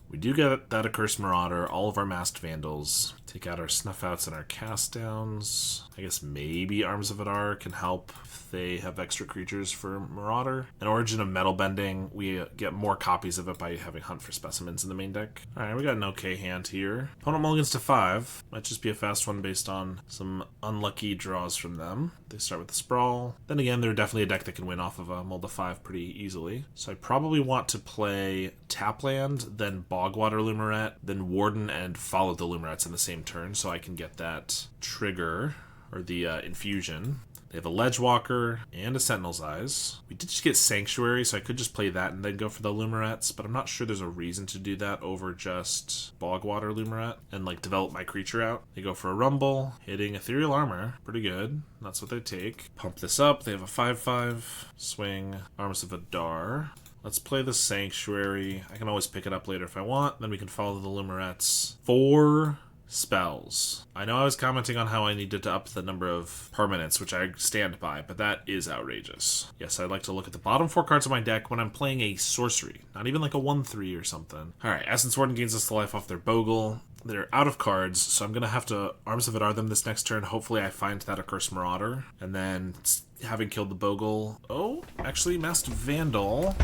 We do get that Accursed Marauder, all of our Masked Vandals, take out our Snuff Outs and our Cast Downs. I guess maybe Arms of Adar can help if they have extra creatures for Marauder. An Origin of Metal Bending, we get more copies of it by having Hunt for Specimens in the main deck. Alright, we got an okay hand here. Opponent mulligans to 5. Might just be a fast one based on some unlucky draws from them. They start with the Sprawl. Then again, they're definitely a deck that can win off of a mull to 5 pretty easily. So I probably want to play Tapland, then Bogwater Lumaret, then Warden, and follow the Lumarets in the same turn so I can get that trigger, or the infusion. They have a Ledgewalker and a Sentinel's Eyes. We did just get Sanctuary, so I could just play that and then go for the Lumarets, but I'm not sure there's a reason to do that over just Bogwater Lumaret and like develop my creature out. They go for a Rumble, hitting Ethereal Armor. Pretty good. That's what they take. Pump this up. They have a 5/5. Swing Arms of Adar. Let's play the Sanctuary. I can always pick it up later if I want. Then we can follow the Lumarets. 4 spells. I know I was commenting on how I needed to up the number of permanents, which I stand by, but that is outrageous. Yes, I'd like to look at the bottom 4 cards of my deck when I'm playing a sorcery. Not even like a 1/3 or something. Alright, Essence Warden gains us the life off their Bogle. They're out of cards, so I'm going to have to Arms of Adar them this next turn. Hopefully I find that Accursed Marauder. And then, having killed the Bogle... Oh, actually, Masked Vandal...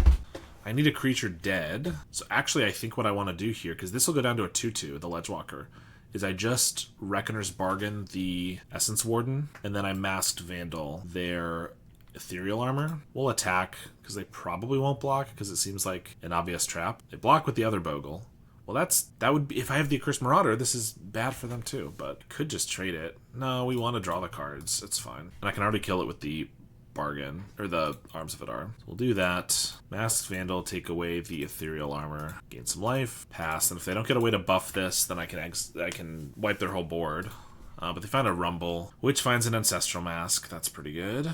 I need a creature dead. So actually, I think what I want to do here, because this will go down to a 2/2, the Ledgewalker, is I just Reckoner's Bargain the Essence Warden, and then I Masked Vandal their Ethereal Armor. We'll attack, because they probably won't block, because it seems like an obvious trap. They block with the other Bogle. Well, that would be, if I have the Accursed Marauder, this is bad for them too, but could just trade it. No, we want to draw the cards. It's fine. And I can already kill it with the Bargain, or the Arms of Adar. So we'll do that. Masked Vandal, take away the Ethereal Armor, gain some life, pass, and if they don't get a way to buff this, then I can wipe their whole board. But they found a Rumble, which finds an Ancestral Mask. That's pretty good.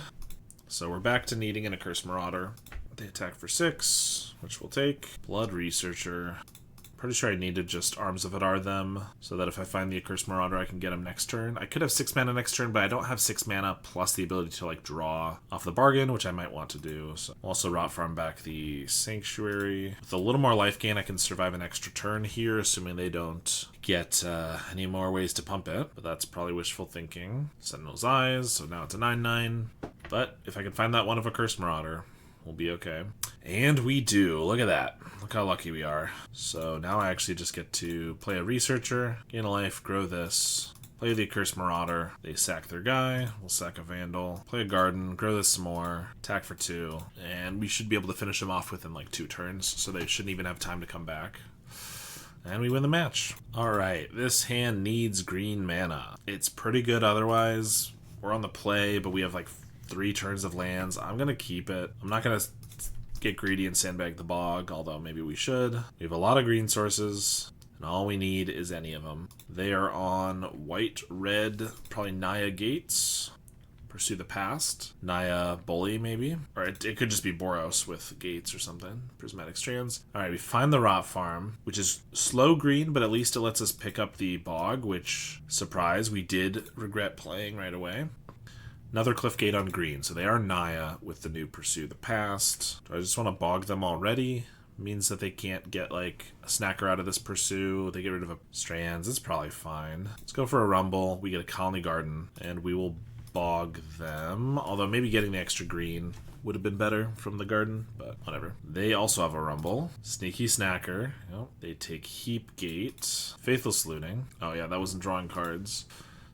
So we're back to needing an Accursed Marauder. They attack for 6, which we'll take. Blood Researcher. Pretty sure I need to just Arms of Hadar them, so that if I find the Accursed Marauder, I can get him next turn. I could have 6 mana next turn, but I don't have 6 mana plus the ability to like draw off the bargain, which I might want to do. So also Rot Farm back the Sanctuary. With a little more life gain, I can survive an extra turn here, assuming they don't get any more ways to pump it. But that's probably wishful thinking. Sentinel's Eyes, so now it's a 9/9. But if I can find that one of Accursed Marauder, we'll be okay. And we do. Look at that. Look how lucky we are. So now I actually just get to play a Researcher, gain a life, grow this, play the Accursed Marauder. They sack their guy. We'll sack a Vandal. Play a Garden, grow this some more, attack for 2. And we should be able to finish them off within like 2 turns, so they shouldn't even have time to come back. And we win the match. Alright, this hand needs green mana. It's pretty good otherwise. We're on the play, but we have like 3 turns of lands. I'm going to keep it. I'm not going to get greedy and sandbag the bog, although maybe we should. We have a lot of green sources, and all we need is any of them. They are on white, red, probably Naya Gates. Pursue the Past. Naya Bully, maybe. Or it could just be Boros with Gates or something. Prismatic Strands. Alright, we find the Rot Farm, which is slow green, but at least it lets us pick up the bog, which, surprise, we did regret playing right away. Another Cliffgate on green, so they are Naya with the new Pursue the Past. Do I just want to bog them already? Means that they can't get like a snacker out of this Pursue. They get rid of a Strands. It's probably fine. Let's go for a Rumble. We get a Colony Garden, and we will bog them. Although maybe getting the extra green would have been better from the garden, but whatever. They also have a Rumble. Sneaky Snacker. Yep. They take Heap Gate. Faithless Looting. Oh yeah, that wasn't drawing cards.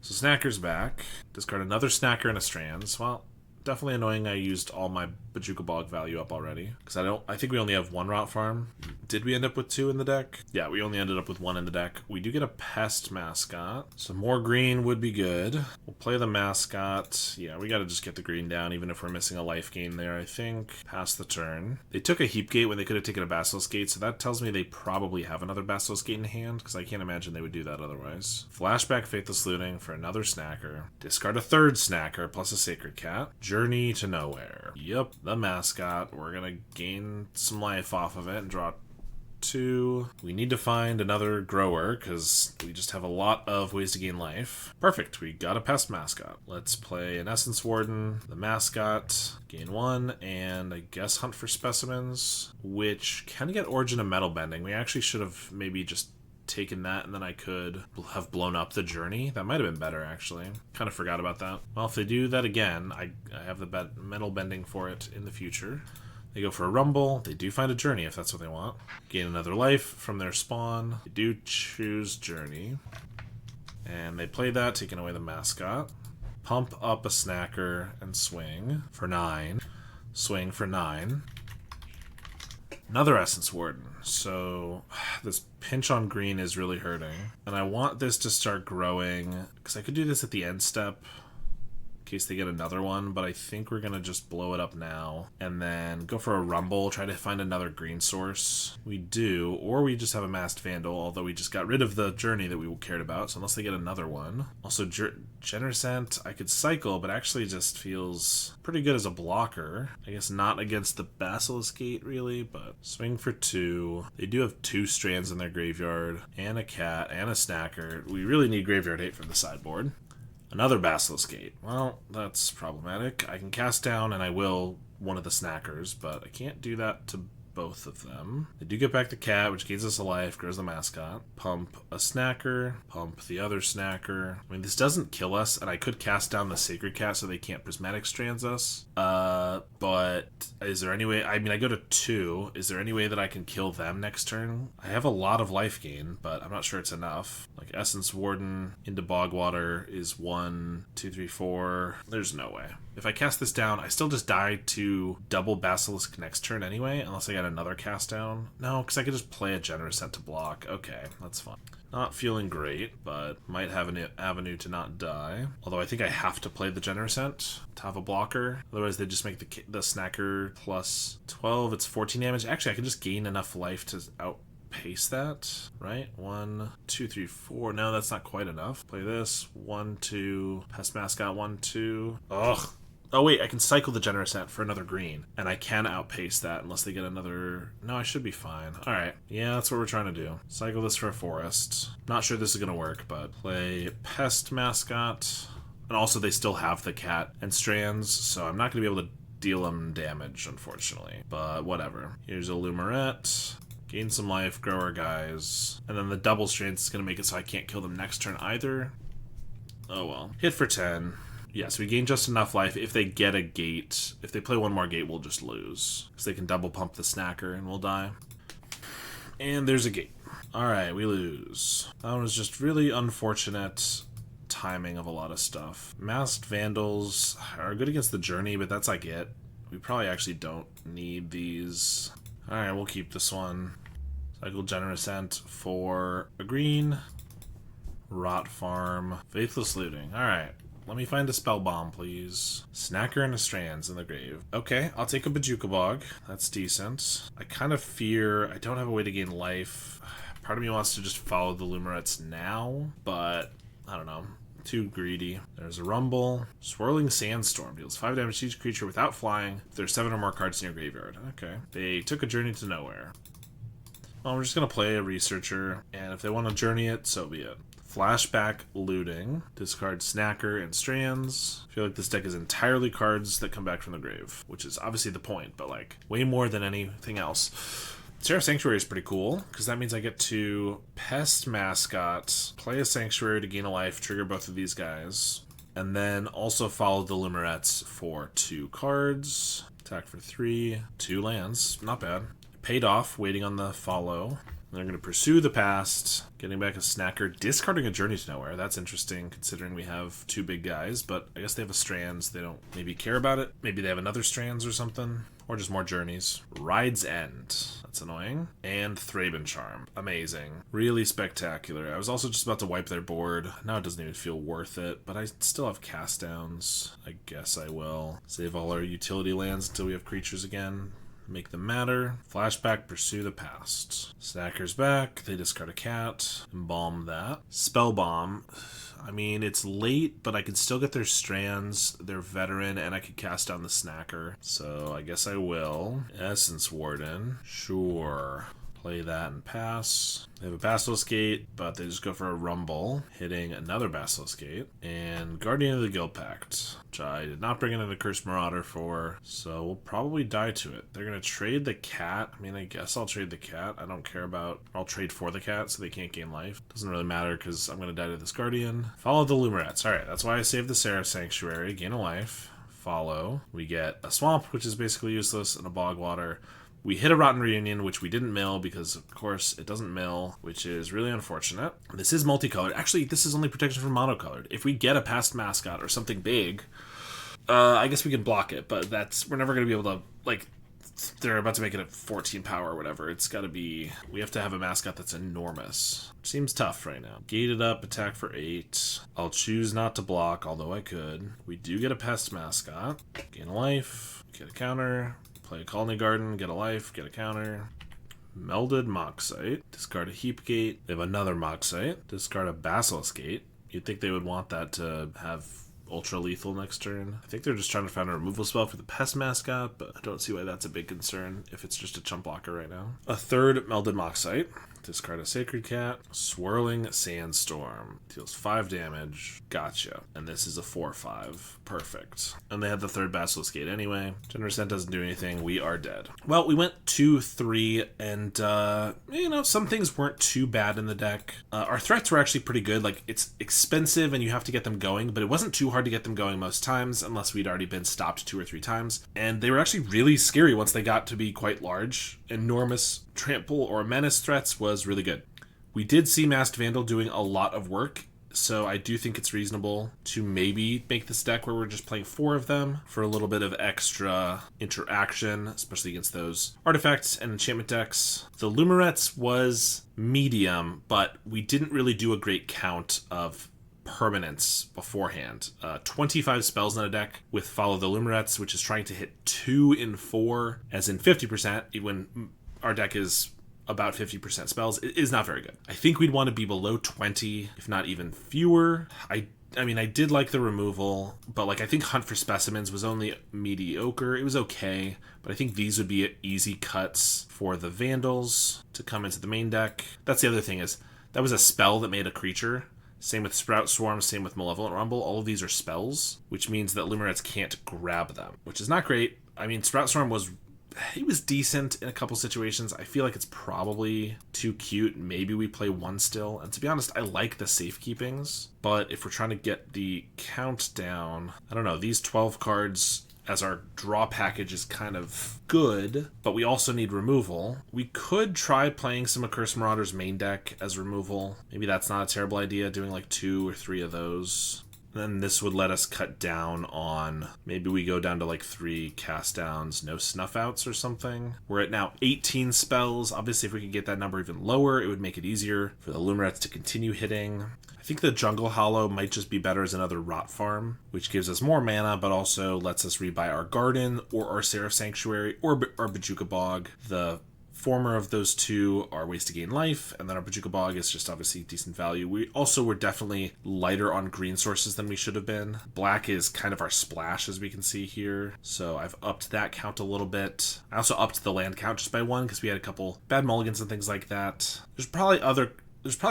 So Snacker's back. Discard another Snacker and a Strands. Well, definitely annoying I used all my Bojuka Bog value up already. Because I think we only have 1 Rot Farm. Did we end up with 2 in the deck? Yeah, we only ended up with 1 in the deck. We do get a Pest Mascot. So more green would be good. We'll play the Mascot. Yeah, we gotta just get the green down, even if we're missing a life gain there, I think. Pass the turn. They took a Heap Gate when they could have taken a Basilisk Gate, so that tells me they probably have another Basilisk Gate in hand, because I can't imagine they would do that otherwise. Flashback Faithless Looting for another Snacker. Discard a 3rd Snacker plus a Sacred Cat. Journey to Nowhere. Yep, the Mascot. We're gonna gain some life off of it and draw 2. We need to find another grower because we just have a lot of ways to gain life. Perfect, we got a Pest Mascot. Let's play an Essence Warden, the Mascot, gain 1, and I guess hunt for specimens, which can get Origin of Metal Bending. We actually should have maybe just taken that and then I could have blown up the Journey. That might have been better actually. Kind of forgot about that. Well, if they do that again, I have the Metal Bending for it in the future. They go for a Rumble. They do find a Journey if that's what they want. Gain another life from their spawn. They do choose Journey. And they play that, taking away the Mascot. Pump up a Snacker and swing for 9. Swing for 9. Another Essence Warden. So this pinch on green is really hurting. And I want this to start growing, because I could do this at the end step in case they get another one, but I think we're going to just blow it up now and then go for a Rumble, try to find another green source. We do, or we just have a Masked Vandal, although we just got rid of the Journey that we cared about, so unless they get another one. Also, Generscent, I could cycle, but actually just feels pretty good as a blocker. I guess not against the Basilisk Gate, really, but swing for 2. They do have 2 Strands in their graveyard, and a Cat, and a Snacker. We really need Graveyard Hate from the sideboard. Another Basilisk Gate. Well, that's problematic. I can cast down, and I will, one of the Snackers, but I can't do that to both of them. They do get back the Cat, which gains us a life, grows the Mascot. Pump a Snacker, pump the other Snacker. I mean, this doesn't kill us, and I could cast down the Sacred Cat so they can't Prismatic Strands us. But is there any way... I mean, I go to 2. Is there any way that I can kill them next turn? I have a lot of life gain, but I'm not sure it's enough. Like, Essence Warden into Bogwater is 1, 2, 3, 4. There's no way. If I cast this down, I still just die to double Basilisk next turn anyway, unless I get another cast down. No, because I could just play a Generscent to block. Okay, that's fine. Not feeling great, but might have an avenue to not die. Although I think I have to play the Generscent to have a blocker. Otherwise they just make the Snacker plus 12. It's 14 damage. Actually, I can just gain enough life to outpace that, right? 1, 2, 3, 4. No, that's not quite enough. Play this. 1, 2. Pest Mascot, 1, 2. Ugh. Oh wait, I can cycle the Generous Ant for another green, and I can outpace that unless they get another... No, I should be fine. Alright, yeah, that's what we're trying to do. Cycle this for a forest. Not sure this is going to work, but play Pest Mascot. And also they still have the cat and strands, so I'm not going to be able to deal them damage, unfortunately. But whatever. Here's a Lumerette. Gain some life, grow our guys. And then the double strands is going to make it so I can't kill them next turn either. Oh well. Hit for 10. Yes, we gain just enough life. If they get a gate, if they play one more gate, we'll just lose. Because they can double pump the snacker and we'll die. And there's a gate. Alright, we lose. That was just really unfortunate timing of a lot of stuff. Masked Vandals are good against the Journey, but that's like it. We probably actually don't need these. Alright, we'll keep this one. Cycle Generous Ant for a green. Rot Farm. Faithless Looting. Alright. Let me find a spell bomb, please. Snacker and a Strands in the grave. Okay, I'll take a Bajuka Bog. That's decent. I kind of fear I don't have a way to gain life. Part of me wants to just follow the Lumerettes now, but I don't know. Too greedy. There's a Rumble. Swirling Sandstorm deals 5 damage to each creature without flying if there's 7 or more cards in your graveyard. Okay. They took a Journey to Nowhere. Well, we're just going to play a Researcher, and if they want to journey it, so be it. Flashback Looting. Discard Snacker and Strands. I feel like this deck is entirely cards that come back from the grave, which is obviously the point, but like way more than anything else. Seraph Sanctuary is pretty cool, because that means I get to Pest Mascot, play a Sanctuary to gain a life, trigger both of these guys, and then also follow the Lumerettes for 2 cards. Attack for 3, 2 lands. Not bad. Paid off, waiting on the follow. They're going to pursue the past, getting back a Snacker, discarding a Journey to Nowhere. That's interesting, considering we have 2 big guys, but I guess they have a Strands. They don't maybe care about it. Maybe they have another Strands or something, or just more Journeys. Ride's End. That's annoying. And Thraben Charm. Amazing. Really spectacular. I was also just about to wipe their board. Now it doesn't even feel worth it, but I still have cast downs. I guess I will. Save all our utility lands until we have creatures again. Make them matter. Flashback, pursue the past. Snacker's back. They discard a cat. Embalm that. Spell Bomb. I mean, it's late, but I can still get their Strands. They're veteran, and I could cast down the Snacker. So I guess I will. Essence Warden. Sure. Play that and pass. They have a Basilisk Gate, but they just go for a Rumble, hitting another Basilisk Gate. And Guardian of the Guild Pact, which I did not bring in a Cursed Marauder for, so we'll probably die to it. They're going to trade the cat. I mean, I guess I'll trade the cat. I don't care about... I'll trade for the cat so they can't gain life. Doesn't really matter because I'm going to die to this Guardian. Follow the Lumerettes. Alright, that's why I saved the Seraph Sanctuary. Gain a life. Follow. We get a Swamp, which is basically useless, and a Bogwater. We hit a Rotten Reunion, which we didn't mill because, of course, it doesn't mill, which is really unfortunate. This is multicolored. Actually, this is only protection from monocolored. If we get a Past Mascot or something big, I guess we can block it, but we're never going to be able to, like, they're about to make it a 14 power or whatever. It's got to be, we have to have a mascot that's enormous. Seems tough right now. Gated up, attack for 8. I'll choose not to block, although I could. We do get a Pest Mascot. Gain a life, get a counter. Play a Colony Garden, get a life, get a counter. Melded Moxite. Discard a Heap Gate. They have another Moxite. Discard a Basilisk Gate. You'd think they would want that to have ultra lethal next turn. I think they're just trying to find a removal spell for the Pest Mascot, but I don't see why that's a big concern if it's just a chump blocker right now. A third Melded Moxite. Discard a Sacred Cat. Swirling Sandstorm. Deals 5 damage. Gotcha. And this is a 4/5. Perfect. And they had the third Basilisk Gate anyway. Generous Ant doesn't do anything. We are dead. Well, we went 2-3, and, some things weren't too bad in the deck. Our threats were actually pretty good. Like, it's expensive, and you have to get them going, but it wasn't too hard to get them going most times, unless we'd already been stopped 2 or 3 times. And they were actually really scary once they got to be quite large. Enormous trample or menace threats was really good. We did see Masked Vandal doing a lot of work, so I do think it's reasonable to maybe make this deck where we're just playing 4 of them for a little bit of extra interaction, especially against those artifacts and enchantment decks. The Lumerettes was medium, but we didn't really do a great count of permanence beforehand. 25 spells in a deck with Follow the Lumerettes, which is trying to hit 2 in 4, as in 50%, when our deck is about 50% spells, it is not very good. I think we'd want to be below 20, if not even fewer. I I mean, I did like the removal, but like I think Hunt for Specimens was only mediocre. It was okay, but I think these would be easy cuts for the Vandals to come into the main deck. That's the other thing is, that was a spell that made a creature. Same with Sprout Swarm, same with Malevolent Rumble. All of these are spells, which means that Limerets can't grab them, which is not great. I mean, Sprout Swarm was decent in a couple situations. I feel like it's probably too cute. Maybe we play one still. And to be honest, I like the safekeepings. But if we're trying to get the count down, I don't know. These 12 cards as our draw package is kind of good, but we also need removal. We could try playing some Accursed Marauders main deck as removal. Maybe that's not a terrible idea, doing like 2 or 3 of those. Then this would let us cut down on, maybe we go down to like 3 cast downs, no snuff outs or something. We're at now 18 spells. Obviously, if we could get that number even lower, it would make it easier for the Limerets to continue hitting. I think the Jungle Hollow might just be better as another Rot Farm, which gives us more mana, but also lets us rebuy our Garden or our Seraph Sanctuary or our Bojuka Bog. The former of those two are ways to gain life, and then our Bojuka Bog is just obviously decent value. We also were definitely lighter on green sources than we should have been. Black is kind of our splash, as we can see here, so I've upped that count a little bit. I also upped the land count just by 1 because we had a couple bad mulligans and things like that. There's probably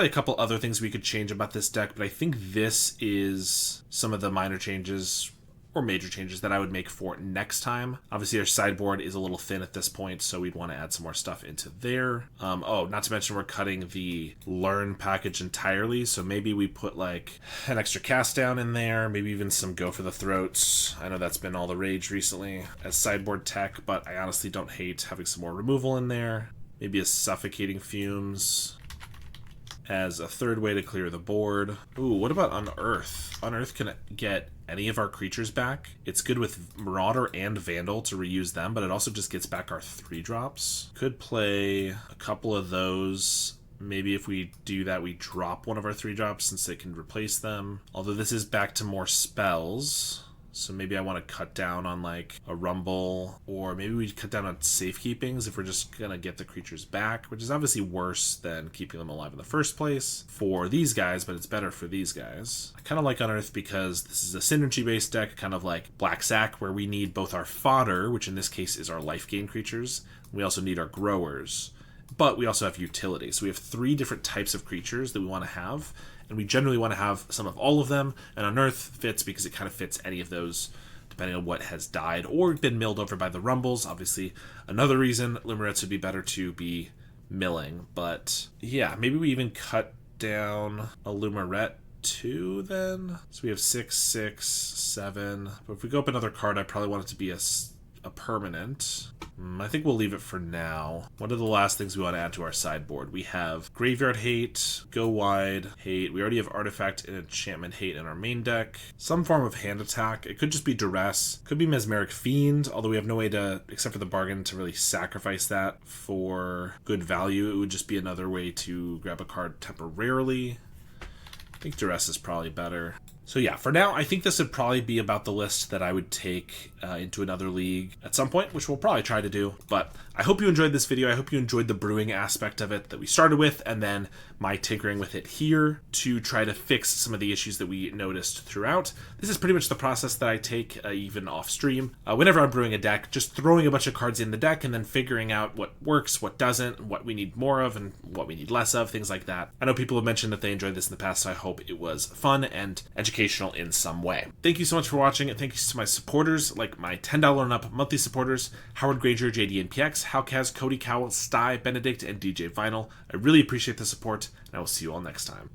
a couple other things we could change about this deck, but I think this is some of the minor changes or major changes that I would make for next time. Obviously, our sideboard is a little thin at this point, so we'd want to add some more stuff into there. Oh, not to mention we're cutting the Learn package entirely, so maybe we put like an extra cast down in there, maybe even some Go for the Throats. I know that's been all the rage recently as sideboard tech, but I honestly don't hate having some more removal in there. Maybe a Suffocating Fumes as a third way to clear the board. Ooh, what about Unearth? Unearth can get any of our creatures back. It's good with Marauder and Vandal to reuse them, but it also just gets back our 3-drops. Could play a couple of those. Maybe if we do that, we drop one of our 3-drops since it can replace them. Although this is back to more spells. So maybe I want to cut down on like a Rumble, or maybe we cut down on safekeepings if we're just going to get the creatures back, which is obviously worse than keeping them alive in the first place for these guys, but it's better for these guys. I kind of like Unearth because this is a synergy-based deck, kind of like Black Sac, where we need both our fodder, which in this case is our life gain creatures. We also need our growers, but we also have utility. So we have 3 different types of creatures that we want to have, and we generally want to have some of all of them, and Unearth fits because it kind of fits any of those depending on what has died or been milled over by the Rumbles. Obviously, another reason Limerets would be better to be milling, but yeah, maybe we even cut down a Lumeret 2 then. So we have 6, 6, 7, but if we go up another card, I probably want it to be a permanent. I think we'll leave it for now. What are the last things we want to add to our sideboard? We have Graveyard Hate, Go Wide Hate. We already have Artifact and Enchantment Hate in our main deck. Some form of hand attack. It could just be Duress. Could be Mesmeric Fiend, although we have no way to, except for the bargain, to really sacrifice that for good value. It would just be another way to grab a card temporarily. I think Duress is probably better. So yeah, for now, I think this would probably be about the list that I would take into another league at some point, which we'll probably try to do. But I hope you enjoyed this video. I hope you enjoyed the brewing aspect of it that we started with, and then my tinkering with it here to try to fix some of the issues that we noticed throughout. This is pretty much the process that I take even off stream. Whenever I'm brewing a deck, just throwing a bunch of cards in the deck and then figuring out what works, what doesn't, what we need more of, and what we need less of, things like that. I know people have mentioned that they enjoyed this in the past, so I hope it was fun and educational in some way. Thank you so much for watching, and thank you to my supporters, like my $10 and up monthly supporters, Howard Granger, JD and PX, Howcaz, Cody Cowell, Sty, Benedict, and DJ Vinyl. I really appreciate the support, and I will see you all next time.